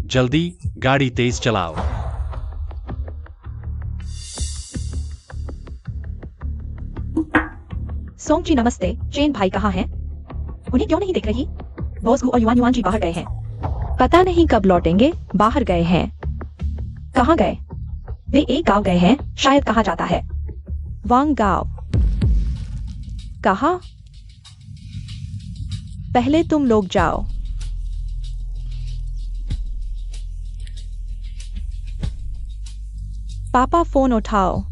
जल्दी गाड़ी तेज चलाओ। सोंग जी नमस्ते। चेन भाई कहाँ हैं? उन्हें क्यों नहीं दिख रही? बॉस गु और युवान युवान जी बाहर गए हैं। पता नहीं कब लौटेंगे। बाहर गए हैं। कहाँ गए? वे एक गांव गए हैं, शायद कहा जाता है वांग गांव। कहा? पहले तुम लोग जाओ। पापा फोन उठाओ।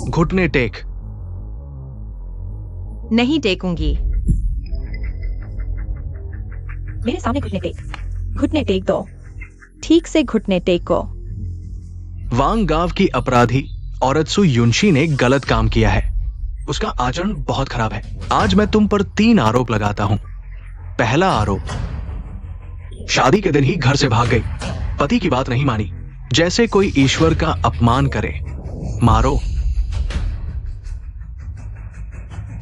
घुटने टेक। नहीं टेकूंगी। मेरे सामने घुटने टेक। घुटने टेक दो। ठीक से घुटने टेको। वांग गांव की अपराधी औरत सु युनशी ने गलत काम किया है। उसका आचरण बहुत खराब है। आज मैं तुम पर 3 आरोप लगाता हूं। पहला आरोप, शादी के दिन ही घर से भाग गई, पति की बात नहीं मानी, जैसे कोई ईश्वर का अपमान करे। मारो।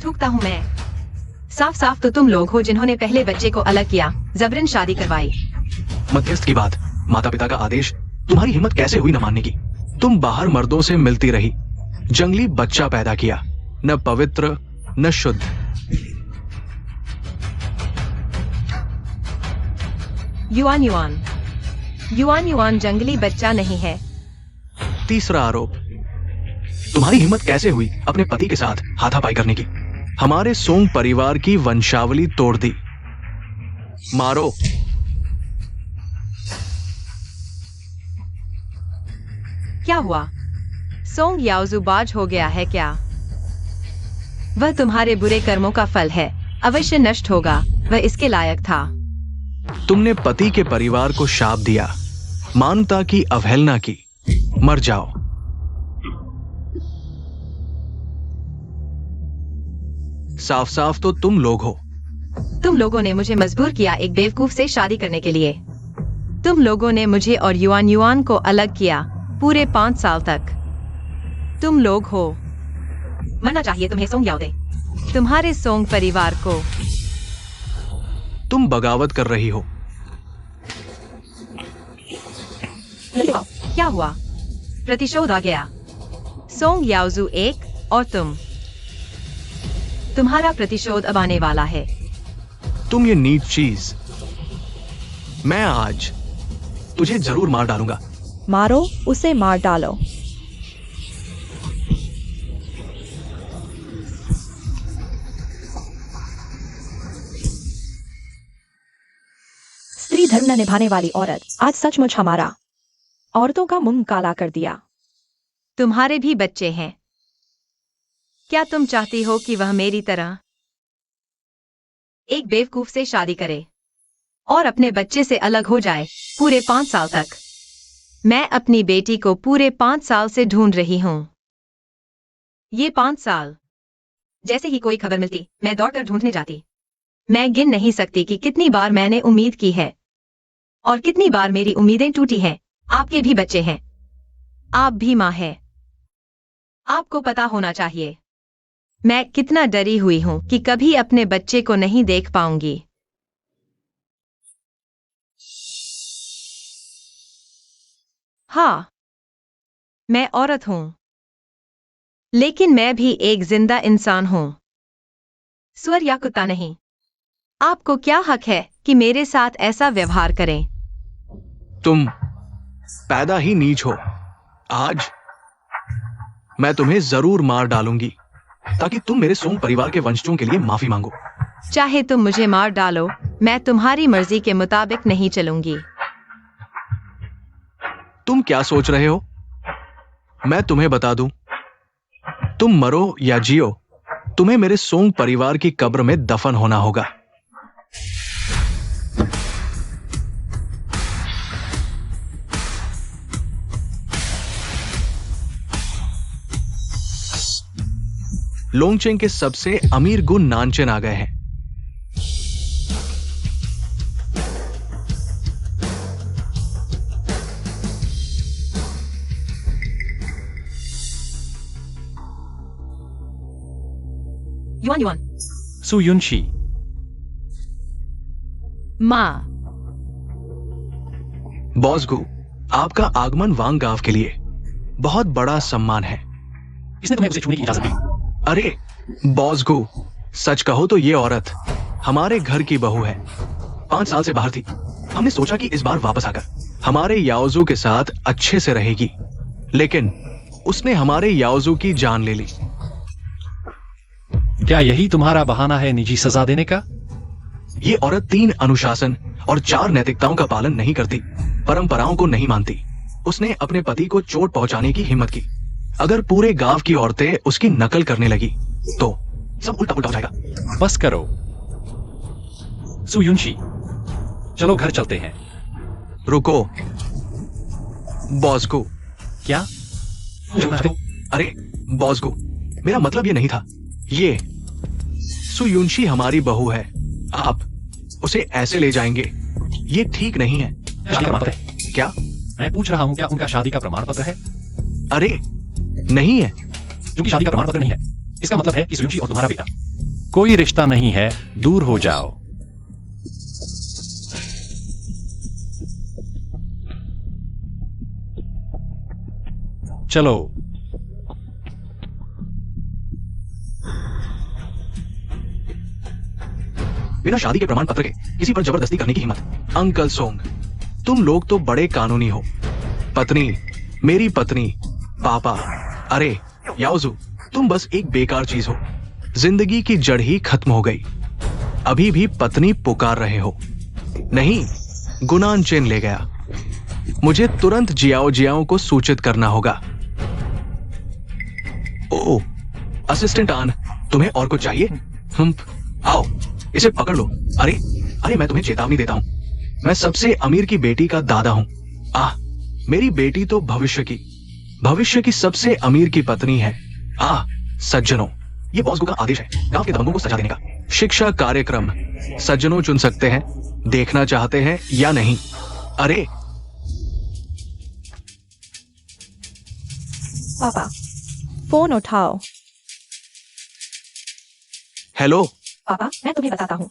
थूकता हूँ मैं। साफ साफ तो तुम लोग हो जिन्होंने पहले बच्चे को अलग किया, जबरन शादी करवाई। मध्यस्थ की बात, माता पिता का आदेश, तुम्हारी हिम्मत कैसे हुई न मानने की? तुम बाहर मर्दों से मिलती रही, जंगली बच्चा पैदा किया, न पवित्र न शुद्ध। युआन युआन, युआन युआन जंगली बच्चा नहीं है। तीसरा आरोप, तुम्हारी हिम्मत कैसे हुई अपने पति के साथ हाथापाई करने की? हमारे सोंग परिवार की वंशावली तोड़ दी। मारो। क्या हुआ? सोंग याओजू बाज हो गया है क्या? वह तुम्हारे बुरे कर्मों का फल है, अवश्य नष्ट होगा। वह इसके लायक था। तुमने पति के परिवार को शाप दिया, मानवता की अवहेलना की। मर जाओ। साफ साफ तो तुम लोग हो। तुम लोगों ने मुझे मजबूर किया एक बेवकूफ से शादी करने के लिए। तुम लोगों ने मुझे और युआन युआन को अलग किया पूरे 5 साल तक। तुम लोग हो। मरना चाहिए तुम्हें सोंग याओदे, तुम्हारे सोंग परिवार को। तुम बगावत कर रही हो। क्या हुआ? प्रतिशोध आ गया। सोंग याओजू 1 और तुम। तुम्हारा प्रतिशोध अब आने वाला है। तुम ये नीच चीज, मैं आज तुझे जरूर मार डालूंगा। मारो उसे, मार डालो। स्त्री धर्म न निभाने वाली औरत, आज सचमुच हमारा औरतों का मुंह काला कर दिया। तुम्हारे भी बच्चे हैं। क्या तुम चाहती हो कि वह मेरी तरह एक बेवकूफ से शादी करे और अपने बच्चे से अलग हो जाए पूरे 5 साल तक? मैं अपनी बेटी को पूरे 5 साल से ढूंढ रही हूं। ये 5 साल, जैसे ही कोई खबर मिलती मैं दौड़कर ढूंढने जाती। मैं गिन नहीं सकती कि कितनी बार मैंने उम्मीद की है और कितनी बार मेरी उम्मीदें टूटी हैं। आपके भी बच्चे हैं, आप भी माँ है। आपको पता होना चाहिए मैं कितना डरी हुई हूँ कि कभी अपने बच्चे को नहीं देख पाऊंगी। हाँ, मैं औरत हूँ, लेकिन मैं भी एक जिंदा इंसान हूँ, स्वर या कुत्ता नहीं। आपको क्या हक है कि मेरे साथ ऐसा व्यवहार करें? तुम पैदा ही नीच हो। आज मैं तुम्हें जरूर मार डालूंगी ताकि तुम मेरे सोंग परिवार के वंशजों के लिए माफी मांगो। चाहे तुम मुझे मार डालो, मैं तुम्हारी मर्जी के मुताबिक नहीं चलूंगी। तुम क्या सोच रहे हो? मैं तुम्हें बता दूं, तुम मरो या जियो, तुम्हें मेरे सोंग परिवार की कब्र में दफन होना होगा। लोंगचेंग के सबसे अमीर गुण नानचेन आ गए हैं। Yuan yuan. सु युनशी, माँ, बॉसगु, आपका आगमन वांग गांव के लिए बहुत बड़ा सम्मान है। इसने तुम्हें उसे छूने की इजाजत दी। अरे बॉसगु, सच कहो तो ये औरत हमारे घर की बहू है। 5 साल से बाहर थी। हमने सोचा कि इस बार वापस आकर हमारे याओजू के साथ अच्छे से रहेगी, लेकिन उसने हमारे याओजू की जान ले ली। क्या यही तुम्हारा बहाना है निजी सजा देने का? ये औरत 3 अनुशासन और 4 नैतिकताओं का पालन नहीं करती, परंपराओं को नहीं मानती। उसने अपने पति को चोट पहुंचाने की हिम्मत की। अगर पूरे गांव की औरतें उसकी नकल करने लगी तो सब उल्टा पुल्टा हो जाएगा। बस करो सु युनशी, चलो घर चलते हैं। रुको बॉसगु। क्या? अरे बॉसगु, मेरा मतलब ये नहीं था। ये सुयुनशी हमारी बहू है, आप उसे ऐसे ले जाएंगे, ये ठीक नहीं है। शादी का प्रमाण पत्र है। क्या? मैं पूछ रहा हूं क्या उनका शादी का प्रमाण पत्र है? अरे नहीं है। क्योंकि शादी का प्रमाण पत्र नहीं है, इसका मतलब है कि सुयुनशी और तुम्हारा बेटा। कोई रिश्ता नहीं है, दूर हो जाओ। चलो। बिना शादी के प्रमाण पत्र के किसी पर जबरदस्ती करने की हिम्मत। अंकल सोंग, तुम लोग तो बड़े कानूनी हो। पत्नी, मेरी पत्नी, पापा। अरे याओजू, तुम बस एक बेकार चीज हो। जिंदगी की जड़ ही खत्म हो गई। अभी भी पत्नी पुकार रहे हो। नहीं, गुनान चेन ले गया। मुझे तुरंत जियाओ जियाओ को सूचित करना होगा। ओ असिस्टेंट आन, तुम्हें और कुछ चाहिए? आओ, इसे पकड़ लो। अरे अरे, मैं तुम्हें चेतावनी देता हूं, मैं सबसे अमीर की बेटी का दादा हूं। मेरी बेटी तो भविष्य की सबसे अमीर की पत्नी है। सज्जनों, ये बॉसगु का आदेश है गांव के दबंगों को सजा देने का। शिक्षा कार्यक्रम सज्जनों चुन सकते हैं, देखना चाहते हैं या नहीं। अरे पापा, फोन उठाओ। हेलो। पापा, मैं तुम्हें बताता हूँ।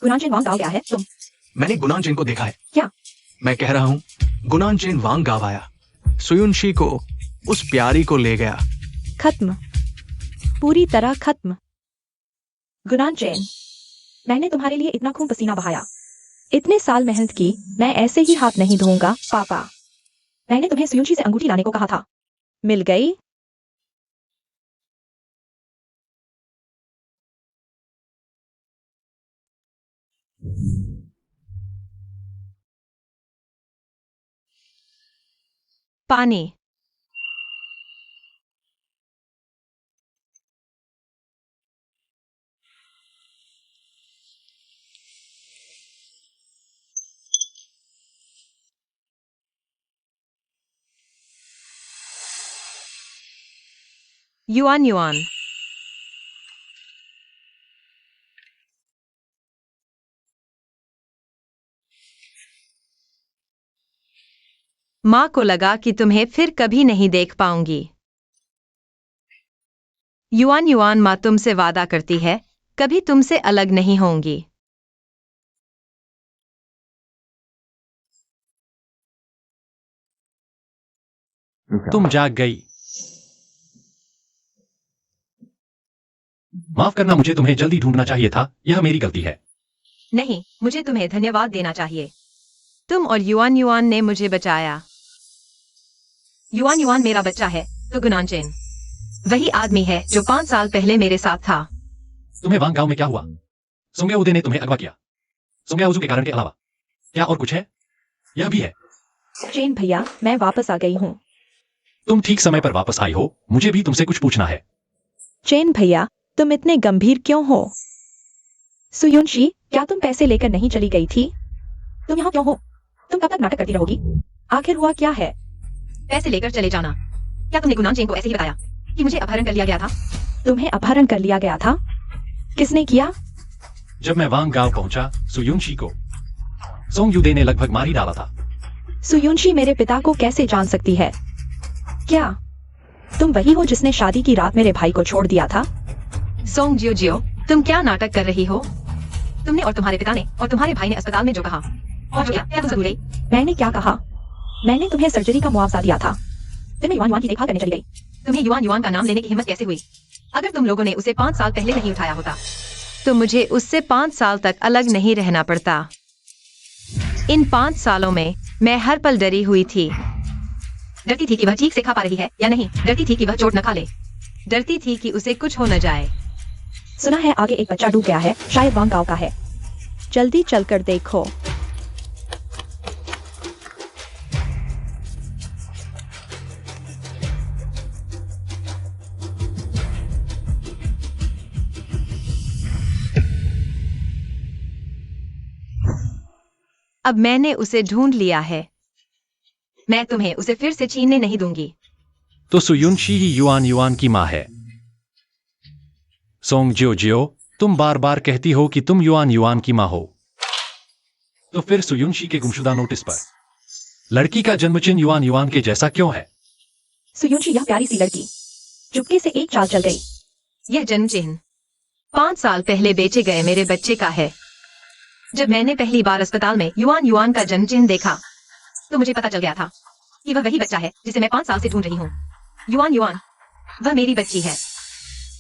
गुनानचेन वांग गाँव गया है। मैंने गुनानचेन को देखा है। क्या? मैं कह रहा हूँ, गुनानचेन वांग गाँव आया, सुयुनशी को, उस प्यारी को ले गया। खत्म, पूरी तरह खत्म। गुनानचेन, मैंने तुम्हारे लिए इतना खून पसीना बहाया, इतने साल मेहनत की, मैं ऐसे ही हाथ नहीं धोऊंगा। पापा, मैंने तुम्हें सुयुनशी से अंगूठी लाने को कहा था, मिल गई। पानी। Yuan yuan. माँ को लगा कि तुम्हें फिर कभी नहीं देख पाऊंगी। युआन युआन माँ तुमसे वादा करती है, कभी तुमसे अलग नहीं होंगी। तुम जाग गई। माफ करना, मुझे तुम्हें जल्दी ढूंढना चाहिए था, यह मेरी गलती है। नहीं, मुझे तुम्हें धन्यवाद देना चाहिए। तुम और युआन युआन ने मुझे बचाया। युआन युआन मेरा बच्चा है, तो गुनानचेन वही आदमी है जो 5 साल पहले मेरे साथ था। तुम्हें वांग गांव में क्या हुआ? सुंग्याउदे ने तुम्हें अगवा किया। सुंग्याउजू के कारण के अलावा क्या और कुछ है? यह भी है। चेन भैया, मैं वापस आ गई हूँ। तुम ठीक समय पर वापस आई हो, मुझे भी तुमसे कुछ पूछना है। चेन भैया, तुम इतने गंभीर क्यों हो? सुयुनशी, क्या तुम पैसे लेकर नहीं चली गई थी? तुम यहाँ क्यों हो? तुम कब तक नाटक करती रहोगी? आखिर हुआ क्या है? पैसे लेकर चले जाना। क्या तुमने गुनानचेन को ऐसे ही बताया कि मुझे अपहरण कर लिया गया था? तुम्हें अपहरण कर लिया गया था? किसने किया? जब मैं वांग गांव पहुंचा, सुयुनशी को सोंगयुदे ने लगभग मार ही डाला था। सुयुनशी मेरे पिता को कैसे जान सकती है? क्या तुम वही हो जिसने शादी की रात मेरे भाई को छोड़ दिया था? सोंग जियो जियो, तुम क्या नाटक कर रही हो? तुमने और तुम्हारे पिता ने और तुम्हारे भाई ने अस्पताल में जो कहा और जो क्या तुम भूल गई? मैंने क्या कहा? मैंने तुम्हें सर्जरी का मुआवजा दिया था। फिर मैं युआन युआन की देखभाल करने चली गई। तुम्हें युआन युआन का नाम लेने की हिम्मत कैसे हुई? अगर तुम लोगों ने उसे 5 साल पहले नहीं उठाया होता तो मुझे उससे 5 साल तक अलग नहीं रहना पड़ता। इन 5 सालों में मैं हर पल डरी हुई थी। डरती थी कि वह ठीक से खा पा रही है या नहीं, डरती थी कि वह चोट न खा ले, डरती थी कि उसे कुछ हो न जाए। सुना है आगे एक बच्चा डूब गया है, शायद वांग गांव का है। जल्दी चलकर देखो। अब मैंने उसे ढूंढ लिया है। मैं तुम्हें उसे फिर से छीनने नहीं दूंगी। तो सुयुनशी ही युआन युआन की माँ है। सोंग जियो जियो, तुम बार बार कहती हो कि तुम युआन युआन की माँ हो, तो फिर सुयुनशी के गुमशुदा नोटिस पर लड़की का जन्मचिन्ह युआन युआन के जैसा क्यों है? सुयुनशी, यह प्यारी सी लड़की चुपके से एक चाल चल गई। यह जन्म चिन्ह 5 साल पहले बेचे गए मेरे बच्चे का है। जब मैंने पहली बार अस्पताल में युआन युआन का जन्म चिन्ह देखा तो मुझे पता चल गया था कि वह वही बच्चा है जिसे मैं 5 साल से ढूंढ रही हूँ। युआन युआन, वह मेरी बच्ची है।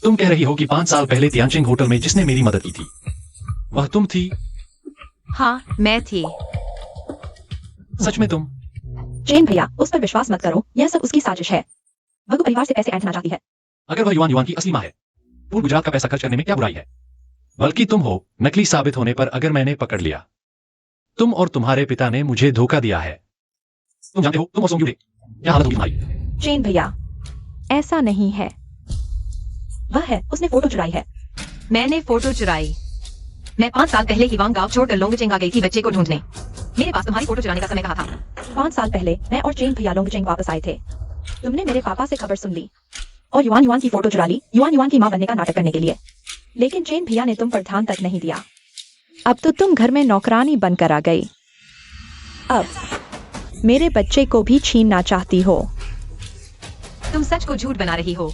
तुम कह रही हो कि 5 साल पहले तियानचिंग होटल में जिसने मेरी मदद की थी वह तुम थी? हाँ, मैं थी। सच में तुम? चेन भैया, उस पर विश्वास मत करो, यह सब उसकी साजिश है। वह परिवार से पैसे ऐंठना चाहती है। अगर वह युआन युआन की असली माँ है, पूर्ण गुजरात का पैसा खर्च करने में क्या बुराई है? बल्कि तुम हो नकली साबित होने पर अगर मैंने पकड़ लिया। तुम और तुम्हारे पिता ने मुझे धोखा दिया है। तुम जानते हो, तुम और सोंगयुदे, क्या हालत होगी तुम्हारी। चेन भैया, ऐसा नहीं है। वह है, उसने फोटो चुराई है। मैंने फोटो चुराई? मैं 5 साल पहले ही वांग गांव छोड़कर लोंगचेंग आ गई थी बच्चे को ढूंढने। मेरे पास तुम्हारी फोटो चुराने का समय कहा था। 5 साल पहले मैं और चेन भैया लोंगचेंग वापस आए थे। तुमने मेरे पापा से खबर सुन ली और युआन युआन की फोटो चुरा ली, युआन युआन की माँ बनने का नाटक करने के लिए। लेकिन चेन भैया ने तुम पर ध्यान तक नहीं दिया। अब तो तुम घर में नौकरानी बनकर आ गई। अब मेरे बच्चे को भी छीनना चाहती हो। तुम सच को झूठ बना रही हो।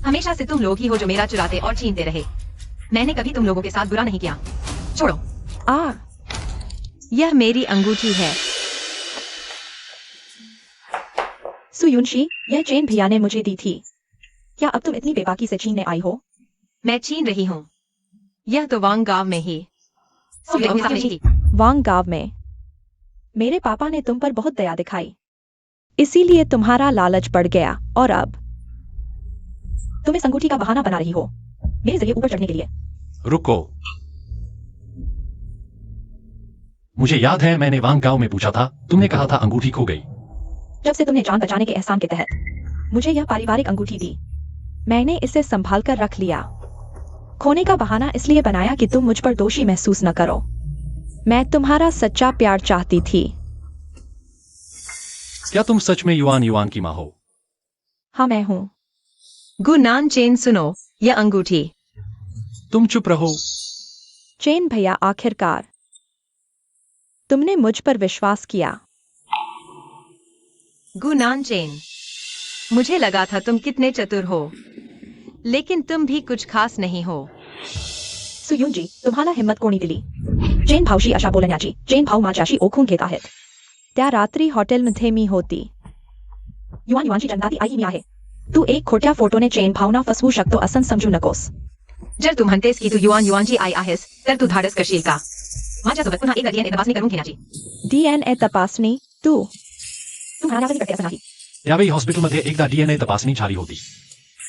हमेशा से तुम लोग ही हो जो मेरा चुराते और छीनते रहे। मैंने कभी तुम लोगों के साथ बुरा नहीं किया। छोड़ो। यह मेरी अंगूठी है। सुयुनशी, यह चेन भैया ने मुझे दी थी। क्या अब तुम इतनी बेबाकी से छीनने आई हो? मैं छीन रही हूँ। यह तो वांग गांव में ही। वांग गांव में मेरे पापा ने तुम पर बहुत दया दिखाई, इसीलिए तुम्हारा लालच बढ़ गया और अब तुम इस अंगूठी का बहाना बना रही हो मेरे जरिए ऊपर चढ़ने के लिए। रुको, मुझे याद है मैंने वांग गांव में पूछा था, तुमने कहा था अंगूठी खो गई। जब से तुमने जान बचाने के एहसान के तहत मुझे यह पारिवारिक अंगूठी दी, मैंने इसे संभाल कर रख लिया। खोने का बहाना इसलिए बनाया कि तुम मुझ पर दोषी महसूस न करो। मैं तुम्हारा सच्चा प्यार चाहती थी। क्या तुम सच में युआन युआन की माँ हो? हाँ, मैं हूँ। गुनान चेन, सुनो यह अंगूठी। तुम चुप रहो। चेन भैया, आखिरकार तुमने मुझ पर विश्वास किया। गुनान चेन, मुझे लगा था तुम कितने चतुर हो, लेकिन तुम भी कुछ खास नहीं हो. सुयुंजी, तुम्हाला हिम्मत कोणी दिली? चेन भावशी अशा बोलण्याची चेन भाव माझ्याशी ओळखून घेत आहेत. त्या रात्री हॉटेलमध्ये मी होती. युवान युवानची जन्मदाती आई मी आहे. तू एक खोट्या फोटोने चेन भावना फसवू शकतो असं समजू नकोस. जर तू म्हणतेस की तू युवान युवानची आई आहेस, तर तू धाडस करशील का माझ्यासोबत पुन्हा एकदा DNA तपासणी करून घेण्याची? DNA तपासणी? तू म्हणाला कधी करते असं नाही. यावेळी हॉस्पिटलमध्ये एकदा DNA तपासणी झाली होती.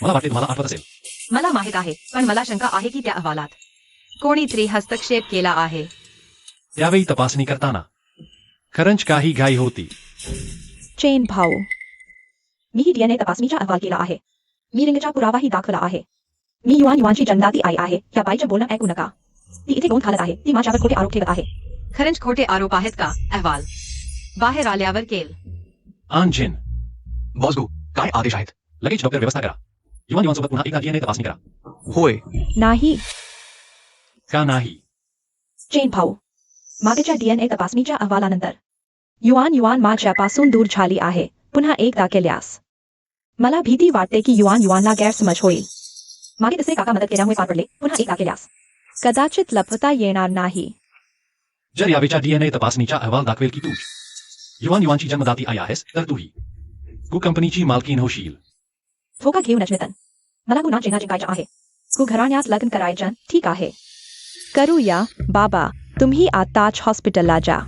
मला वाटते तुम्हाला आठवत असेल. मला माहित आहे, पण मला शंका आहे की त्या अहवालात कोणीतरी हस्तक्षेप केला आहे. यावेळी तपासणी करताना खरंच काही घाई होती. चेन भाऊ, मीही DNA तपासणीचा अहवाल केला आहे. मी रिंगचा पुरावाही दाखवला आहे. मी युवान युवानची जन्मदाती आई आहे. या बाईचं बोलणं ऐकू नका. ती इथे गोंद घालत आहे. ती माझ्यावर खोटे आरोप ठेवत आहे. खरंच खोटे आरोप आहेत का? अहवाल बाहेर आल्यावर केल. आंजिन, बॉसगो, काय आदेश आहेत? लगेच डॉक्टर व्यवस्था करा. युवान युवानसोबत पुन्हा एकदा DNA तपासणी करा. होय. नाही. का नाही? चेन भाऊ, मागच्या DNA तपासणीच्या अहवालानंतर युवान युवान माझ्यापासून दूर झाली आहे. पुन्हा एकदा केल्यास मला भीती वाटते की युवान युवानला गैरसमज होईल. मागे तिसरे काका मदत केल्यामुळे पार पडले. पुन्हा एकदा केल्यास कदाचित लपवता येणार नाही. जर यावेळच्या DNA तपासणीचा अहवाल दाखवेल की तू युवान युवानची जन्मदाती आई आहेस, तर तूही तू कंपनीची मालकीण होशील. धोका घेऊ नचनेतन. मला गुन्हा चेना जिंकायचा आहे. तू घराण्यात लग्न करायचं? ठीक आहे, करूया. बाबा, तुम्ही आताच हॉस्पिटलला जा.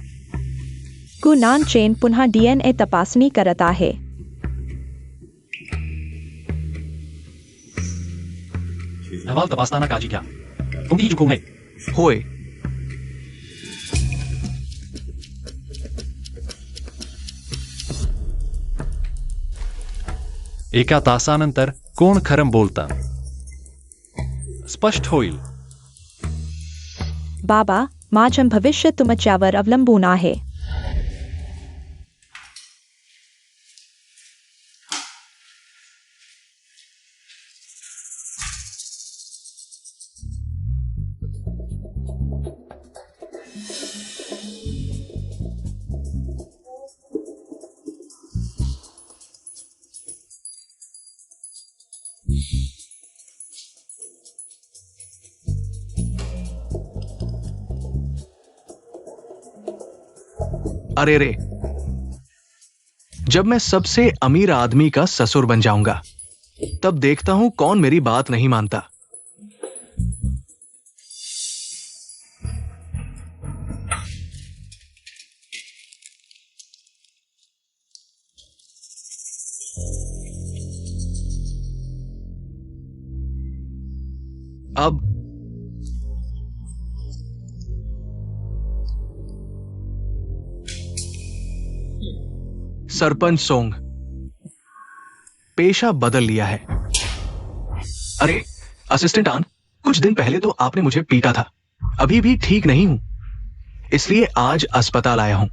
गुनान चेन पुन्हा DNA तपासणी करत आहे. अहवाल तपासताना काळजी घ्या. कोणतीही चूक होऊ नये. होय. एका तासानंतर कोण खरं बोलतं स्पष्ट होईल. बाबा, माझं भविष्य तुमच्यावर अवलंबून आहे. अरे रे, जब मैं सबसे अमीर आदमी का ससुर बन जाऊंगा, तब देखता हूं कौन मेरी बात नहीं मानता. अब सरपंच सोंग पेशा बदल लिया है. अरे असिस्टेंट आन, कुछ दिन पहले तो आपने मुझे पीटा था. अभी भी ठीक नहीं हूं, इसलिए आज अस्पताल आया हूं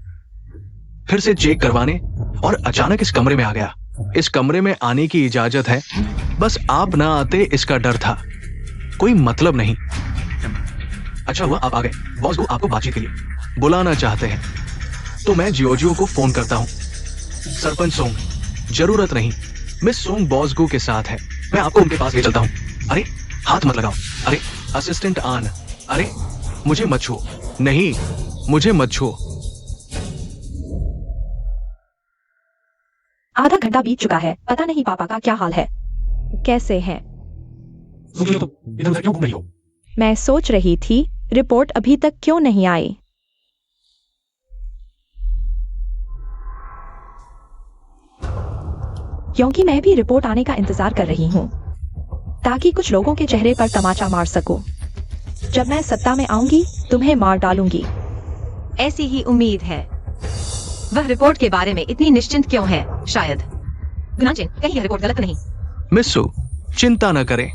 फिर से चेक करवाने, और अचानक इस कमरे में आ गया. इस कमरे में आने की इजाजत है, बस आप ना आते इसका डर था. कोई मतलब नहीं. अच्छा हुआ आप आ गए. बॉस को आपको बातचीत के लिए बुलाना चाहते हैं, तो मैं जियोजियो को फोन करता हूं. सरपंच सोंग, जरूरत नहीं, मिस सोंग बॉस गो के साथ है. मैं आपको उनके पास ले चलता हूं. अरे हाथ मत लगाओ. अरे असिस्टेंट आन, अरे मुझे मत छुओ. नहीं, मुझे मत छुओ. आधा घंटा बीत चुका है. पता नहीं पापा का क्या हाल है. कैसे हैं? सोचिए तो इधर उधर क्यों घूम रही हो? मैं सोच रही थी, रिपोर्ट अभी तक क्यों नहीं आई. क्योंकि मैं भी रिपोर्ट आने का इंतजार कर रही हूं, ताकि कुछ लोगों के चेहरे पर तमाचा मार सकूं. जब मैं सत्ता में आऊंगी, तुम्हें मार डालूंगी. ऐसी ही उम्मीद है. वह रिपोर्ट के बारे में इतनी निश्चिंत क्यों है? शायद गुनाचिन, कहीं यह रिपोर्ट गलत नहीं. मिस्सू, चिंता न करें,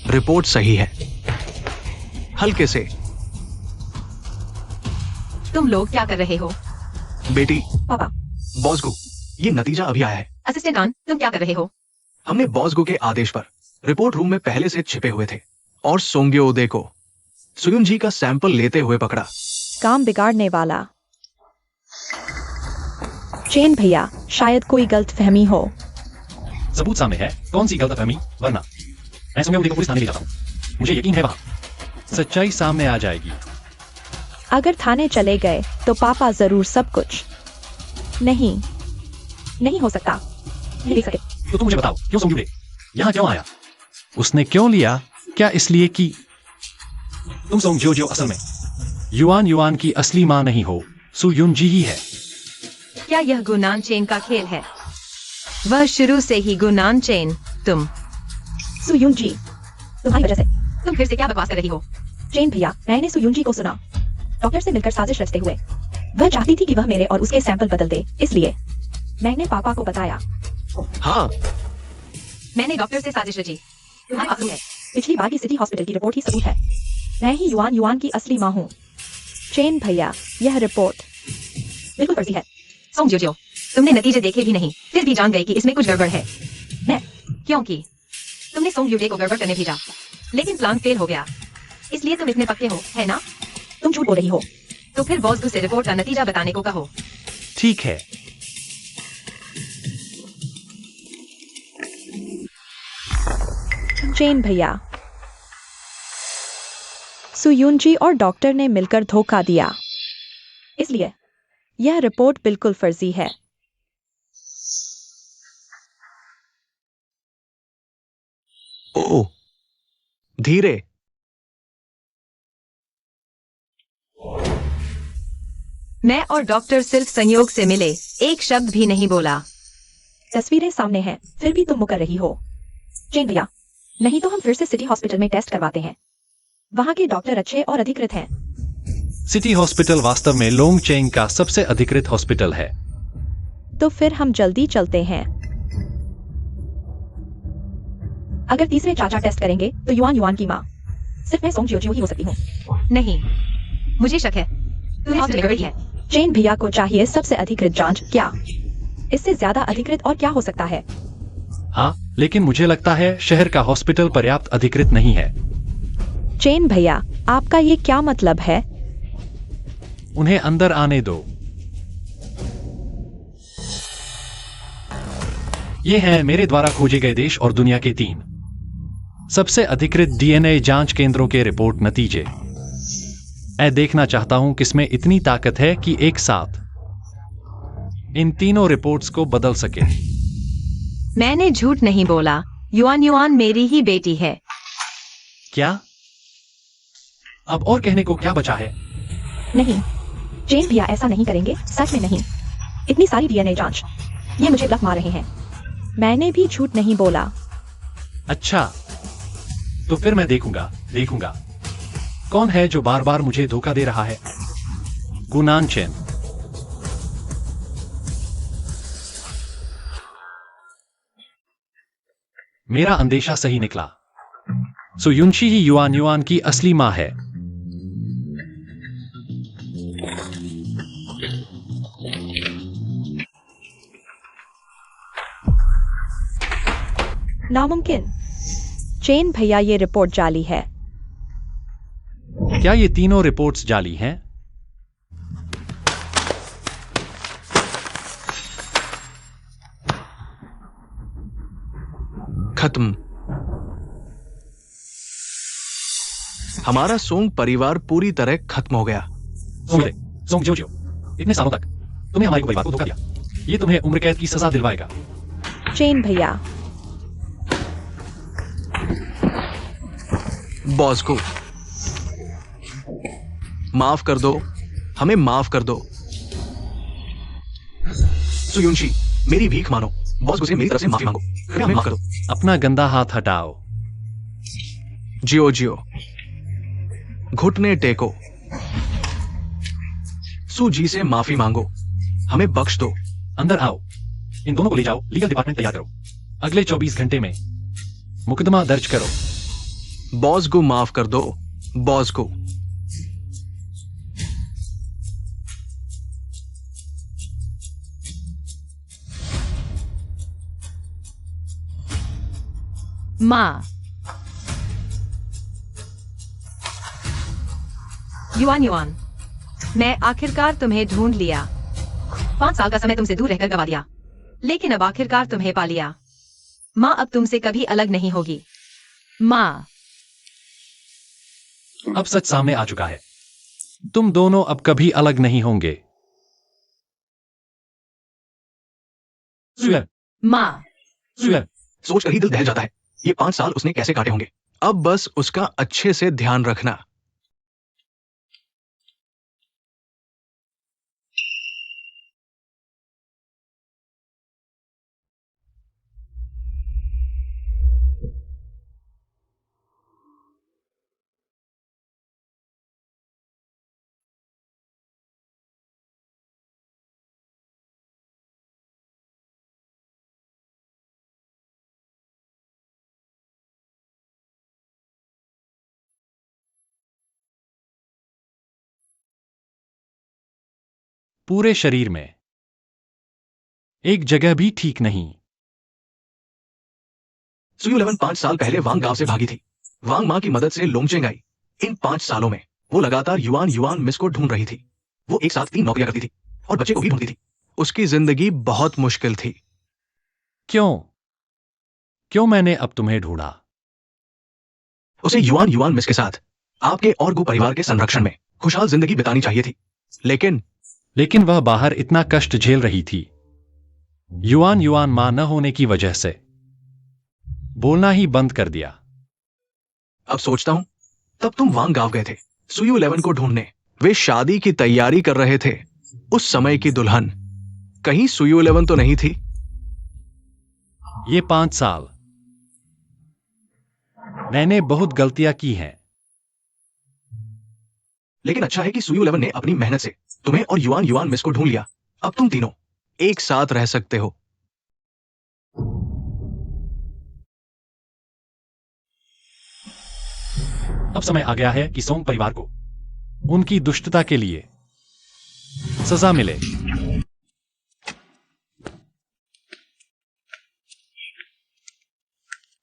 रिपोर्ट सही है. हल्के से. तुम लोग क्या कर रहे हो? बेटी, पापा, बॉस गो, ये नतीजा अभी आया है. असिस्टेंट आन, तुम क्या कर रहे हो? हमने बॉस गो के आदेश पर रिपोर्ट रूम में पहले से छिपे हुए थे और सोंग्योदे को सुयुन जी का सैंपल लेते हुए पकड़ा. काम बिगाड़ने वाला. चेन भैया, शायद कोई गलतफहमी हो। सबूत सामने है, कौन सी गलतफहमी? वरना मैं सोम्या को पुलिस थाने ले जाता हूँ। मुझे यकीन है वहां सच्चाई सामने आ जाएगी। अगर थाने चले गए तो पापा जरूर सब कुछ। नहीं, नहीं हो सकता। नहीं देख सके। तो तुम मुझे बताओ, क्यों सोम्यू ले यहाँ क्यों आया? उसने क्यों लिया? क्या इसलिए कि तुम सोंग जो असल में युआन युआन की असली मां नहीं हो, सु युनजी ही है। क्या यह गुनान चेन का खेल है? वह शुरू से ही गुनान चेन। तुम सुयुन जी, तुम्हारी वजह से। तुम फिर से क्या बकवास कर रही हो? चेन भैया, मैंने सुयुन जी को सुना। डॉक्टर से मिलकर साजिश रचते हुए। वह चाहती थी कि वह मेरे और उसके सैंपल बदल दे, इसलिए मैंने पापा को बताया। हाँ, मैंने डॉक्टर से साजिश रची। तुम्हारे पास है। पिछली बार की सिटी हॉस्पिटल की रिपोर्ट ही सबूत है। मैं ही युआन युआन की असली मां हूँ। चेन भैया, यह रिपोर्ट बिल्कुल फर्जी है। सोंग जो तुमने नतीजे देखे भी नहीं, फिर भी जान गए कि इसमें कुछ गड़बड़ है। मैं क्योंकि तुमने सोंग युडे को गड़बड़ करने भेजा, लेकिन प्लान फेल हो गया। इसलिए तुम इतने पक्के हो, है ना? तुम झूठ बोल रही हो। तो फिर बॉस से रिपोर्ट का नतीजा बताने को कहो। ठीक है, चेन भैया, सुयुन जी और डॉक्टर ने मिलकर धोखा दिया, इसलिए यह रिपोर्ट बिल्कुल फर्जी है। ओ, धीरे। मैं और डॉक्टर सिर्फ संयोग से मिले, एक शब्द भी नहीं बोला। तस्वीरें सामने हैं, फिर भी तुम मुकर रही हो। चेन भैया, नहीं तो हम फिर से सिटी हॉस्पिटल में टेस्ट करवाते हैं। वहाँ के डॉक्टर अच्छे और अधिकृत हैं। सिटी हॉस्पिटल वास्तव में लोंग चेंग का सबसे अधिकृत हॉस्पिटल है। तो फिर हम जल्दी चलते हैं। अगर तीसरे चाचा टेस्ट करेंगे तो युआन युआन की माँ सिर्फ मैं सोंग जियो ही हो सकती हूँ। नहीं, मुझे शक है। तुम्हें गड़बड़ी है। चेन भैया को चाहिए सबसे अधिकृत जांच। क्या इससे ज्यादा अधिकृत और क्या हो सकता है? हाँ, लेकिन मुझे लगता है शहर का हॉस्पिटल पर्याप्त अधिकृत नहीं है। चेन भैया, आपका ये क्या मतलब है? उन्हें अंदर आने दो। ये हैं मेरे द्वारा खोजे गए देश और दुनिया के 3 सबसे अधिकृत डीएनए जांच केंद्रों के रिपोर्ट नतीजे। मैं देखना चाहता हूं किसमें इतनी ताकत है कि एक साथ इन तीनों रिपोर्ट्स को बदल सके। मैंने झूठ नहीं बोला। युआन युआन मेरी ही बेटी है। क्या? अब और कहने को क्या बचा है? नहीं, चेन भैया ऐसा नहीं करेंगे, सच में नहीं। इतनी सारी डीएनए जांच, ये मुझे ब्लफ मार रहे हैं। मैंने भी झूठ नहीं बोला। अच्छा, तो फिर मैं देखूंगा कौन है जो बार बार मुझे धोखा दे रहा है। गुनान चेन। मेरा अंदेशा सही निकला। सो युनशी ही युआन युआन की असली मां है। नामुमकिन। चेन भैया, ये रिपोर्ट जाली है। क्या ये तीनों रिपोर्ट्स जाली हैं? खत्म। हमारा सोंग परिवार पूरी तरह खत्म हो गया। सोंग जो इतने सालों तक तुमने हमारे परिवार को धोखा दिया। ये तुम्हें उम्र कैद की सजा दिलवाएगा। चेन भैया, बॉस को माफ कर दो, हमें माफ कर दो। सुयुनशी, मेरी भीख मानो। बॉस को से मेरी तरफ से माफी मांगो। कृपया हमें माफ कर दो। अपना गंदा हाथ हटाओ। जियो, घुटने टेको। सूजी से माफी मांगो, हमें बख्श दो। अंदर आओ। इन दोनों को ले जाओ, लीगल डिपार्टमेंट तैयार करो। अगले 24 घंटे में मुकदमा दर्ज करो। बॉस को माफ कर दो, बॉस को। माँ। युआन युआन, मैं आखिरकार तुम्हें ढूंढ लिया। 5 साल का समय तुमसे दूर रहकर गवा दिया, लेकिन अब आखिरकार तुम्हें पा लिया। माँ अब तुमसे कभी अलग नहीं होगी। माँ। अब सच सामने आ चुका है। तुम दोनों अब कभी अलग नहीं होंगे। सुयर, माँ। सुयर। सोचकर ही दिल दहल जाता है, ये 5 साल उसने कैसे काटे होंगे। अब बस उसका अच्छे से ध्यान रखना। पूरे शरीर में एक जगह भी ठीक नहीं। सुयू 11 5 साल पहले वांग गांव से भागी थी। वांग माँ की मदद से लोंगचेंग आई। इन 5 सालों में वो लगातार युआन युआन मिस को ढूंढ रही थी। वो एक साथ 3 नौकरियां करती थी और बच्चे को भी ढूंढती थी। उसकी जिंदगी बहुत मुश्किल थी। क्यों मैंने अब तुम्हें ढूंढा? उसे युआन युआन मिस के साथ आपके और गु परिवार के संरक्षण में खुशहाल जिंदगी बितानी चाहिए थी, लेकिन वह बाहर इतना कष्ट झेल रही थी, युआन युआन मां न होने की वजह से बोलना ही बंद कर दिया। अब सोचता हूं तब तुम वांग गांव गए थे सुयू 11 को ढूंढने। वे शादी की तैयारी कर रहे थे। उस समय की दुल्हन कहीं सुयू 11 तो नहीं थी। ये 5 साल मैंने बहुत गलतियां की हैं। लेकिन अच्छा है कि सुयू 11 ने अपनी मेहनत से तुम्हें और युआन युआन मिस को ढूंढ लिया। अब तुम तीनों एक साथ रह सकते हो। अब समय आ गया है कि सोंग परिवार को उनकी दुष्टता के लिए सजा मिले।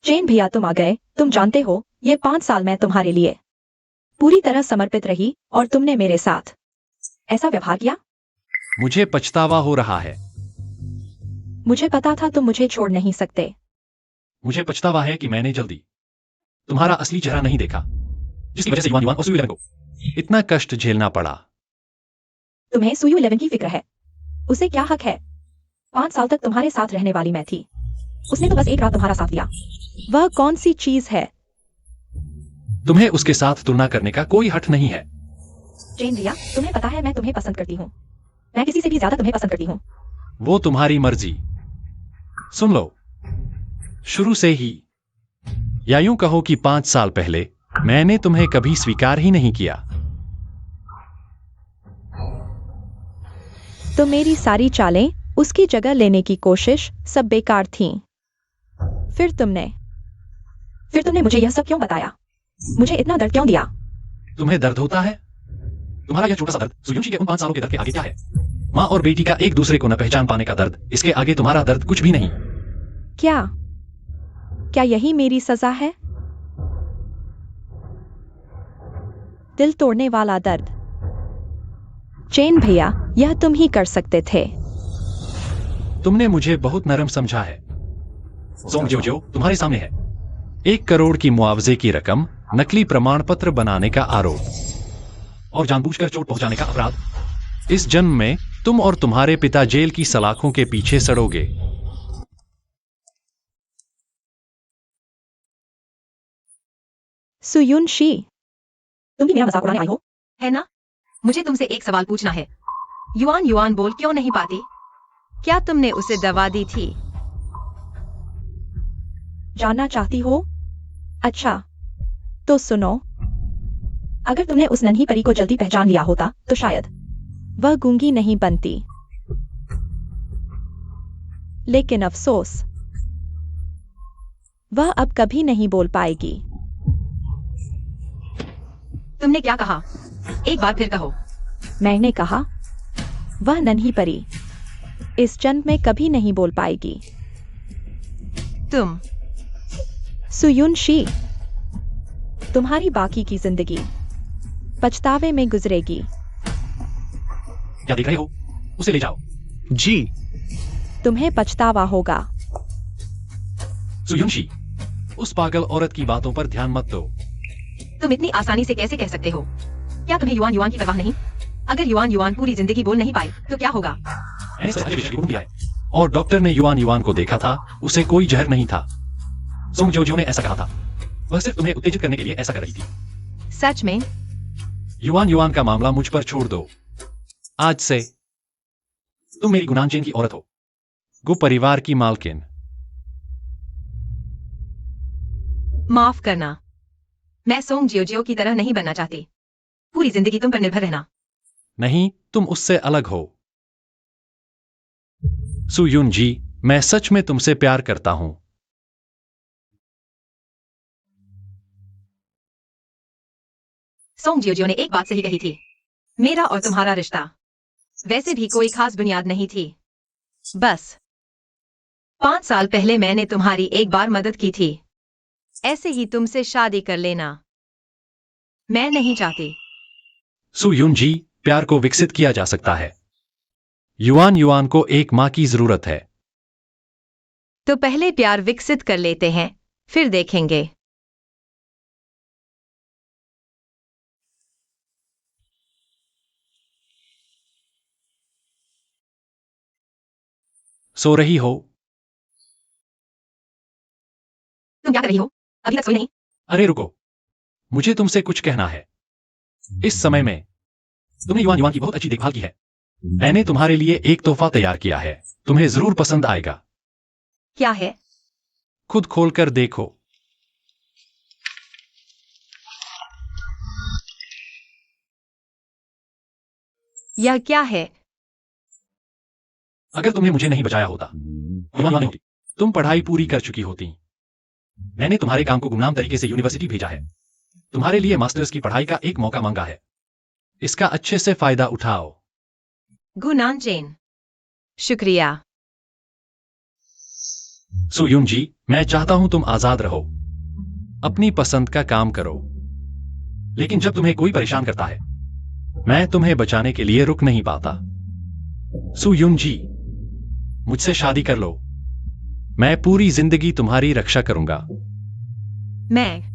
चेन भैया तुम आ गए। तुम जानते हो ये 5 साल मैं तुम्हारे लिए पूरी तरह समर्पित रही और तुमने मेरे साथ ऐसा व्यवहार किया। मुझे पछतावा हो रहा है। मुझे पता था तुम मुझे छोड़ नहीं सकते। मुझे पछतावा है कि मैंने जल्दी तुम्हारा असली चेहरा नहीं देखा, जिसकी वजह से युआन युआन और सुयू 11 को इतना कष्ट झेलना पड़ा। तुम्हें सुयू 11 की फिक्र है। उसे क्या हक है? 5 साल तक तुम्हारे साथ रहने वाली मैं थी। उसने तो बस एक रात तुम्हारा साथ दिया। वह कौन सी चीज है? तुम्हें उसके साथ तुलना करने का कोई हक नहीं है। चेन भैया तुम्हें पता है मैं तुम्हें पसंद करती हूँ। मैं किसी से भी ज्यादा तुम्हें पसंद करती हूँ। वो तुम्हारी मर्जी। सुन लो, शुरू से ही, या यूं कहो कि 5 साल पहले मैंने तुम्हें कभी स्वीकार ही नहीं किया। तो मेरी सारी चालें उसकी जगह लेने की कोशिश सब बेकार थीं। फिर तुमने मुझे यह सब क्यों बताया? मुझे इतना दर्द क्यों दिया? तुम्हें दर्द होता है? तुम्हारा यह छोटा सा दर्द सुयुंशी के उन 5 सालों के दर्द के आगे क्या है? माँ और बेटी का एक दूसरे को न पहचान पाने का दर्द, इसके आगे तुम्हारा दर्द कुछ भी नहीं। क्या यही मेरी सजा है? दिल तोड़ने वाला दर्द। चेन भैया यह तुम ही कर सकते थे। तुमने मुझे बहुत नरम समझा है। सोंग जो तुम्हारे सामने है। 1 करोड़ की मुआवजे की रकम, नकली प्रमाण पत्र बनाने का आरोप और जानबूझकर चोट पहुंचाने का अपराध। इस जन्म में तुम और तुम्हारे पिता जेल की सलाखों के पीछे सड़ोगे। सुयुनशी तुम भी मेरा मजाक उड़ाने आई हो? है ना? मुझे तुमसे एक सवाल पूछना है। युआन युआन बोल क्यों नहीं पाती? क्या तुमने उसे दवा दी थी? जानना चाहती हो? अच्छा तो सुनो, अगर तुमने उस नन्ही परी को जल्दी पहचान लिया होता तो शायद वह गूंगी नहीं बनती। लेकिन अफसोस, वह अब कभी नहीं बोल पाएगी। तुमने क्या कहा? एक बार फिर कहो। मैंने कहा वह नन्ही परी इस जन्म में कभी नहीं बोल पाएगी। तुम सुयुनशी, तुम्हारी बाकी की जिंदगी पछतावे में गुजरेगी। क्या देख रहे हो? उसे ले जाओ। जी। तुम्हें पछतावा होगा। सुयुंशी, उस पागल औरत की बातों पर ध्यान मत दो। तुम इतनी आसानी से कैसे कह सकते हो? क्या तुम्हें युआन युआन की परवाह नहीं? अगर युआन युआन पूरी जिंदगी बोल नहीं पाए तो क्या होगा? मैंने सबसे अच्छे विषय को ढूंढ लिया है और डॉक्टर ने युआन युआन को देखा था, उसे कोई जहर नहीं था। सोंग जोजो ने ऐसा कहा था, वह सिर्फ तुम्हें उत्तेजित करने के लिए ऐसा कर रही थी। सच में? युआन युआन का मामला मुझ पर छोड़ दो। आज से तुम मेरी गुनानचेन की औरत हो, गु परिवार की मालकिन। माफ करना, मैं सोंग जियोजियो की तरह नहीं बनना चाहती। पूरी जिंदगी तुम पर निर्भर रहना। नहीं, तुम उससे अलग हो। सुयुन जी, मैं सच में तुमसे प्यार करता हूं। सोंग जियोजियो ने एक बात सही कही थी, मेरा और तुम्हारा रिश्ता वैसे भी कोई खास बुनियाद नहीं थी। बस 5 साल पहले मैंने तुम्हारी एक बार मदद की थी, ऐसे ही तुमसे शादी कर लेना मैं नहीं चाहती। सुयुन जी, प्यार को विकसित किया जा सकता है। युआन युआन को एक मां की जरूरत है। तो पहले प्यार विकसित कर लेते हैं, फिर देखेंगे। सो रही हो? तुम क्या कर रही हो? अभी तक सोई नहीं? अरे रुको, मुझे तुमसे कुछ कहना है। इस समय में तुमने युआन युआन की बहुत अच्छी देखभाल की है। मैंने तुम्हारे लिए एक तोहफा तैयार किया है, तुम्हें जरूर पसंद आएगा। क्या है? खुद खोलकर देखो। यह क्या है? अगर तुमने मुझे नहीं बचाया होता, युआन युआन होती, तुम पढ़ाई पूरी कर चुकी होती। मैंने तुम्हारे काम को गुमनाम तरीके से यूनिवर्सिटी भेजा है। तुम्हारे लिए मास्टर्स की पढ़ाई का एक मौका मांगा है। इसका अच्छे से फायदा उठाओ। गुनानचेन, शुक्रिया। सुयुन जी, मैं चाहता हूं तुम आजाद रहो, अपनी पसंद का काम करो। लेकिन जब तुम्हें कोई परेशान करता है, मैं तुम्हें बचाने के लिए रुक नहीं पाता। सुयुन जी, मुझसे शादी कर लो। मैं पूरी जिंदगी तुम्हारी रक्षा करूंगा। मैं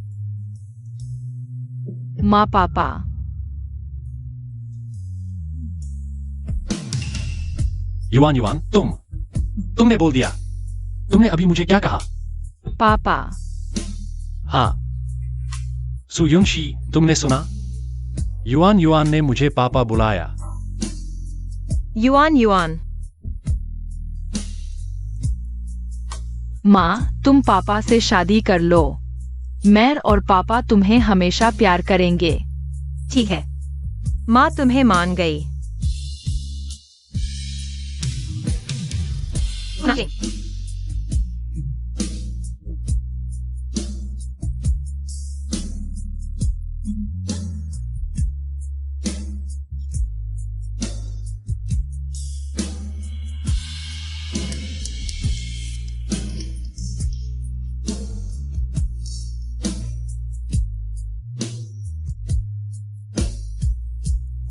माँ पापा। युआन युआन, तुमने बोल दिया। तुमने अभी मुझे क्या कहा? पापा। हाँ। सुयुनशी, तुमने सुना? युआन युआन ने मुझे पापा बुलाया। Yuan yuan. माँ, तुम पापा से शादी कर लो। मैं और पापा तुम्हें हमेशा प्यार करेंगे। ठीक है, माँ तुम्हें मान गई।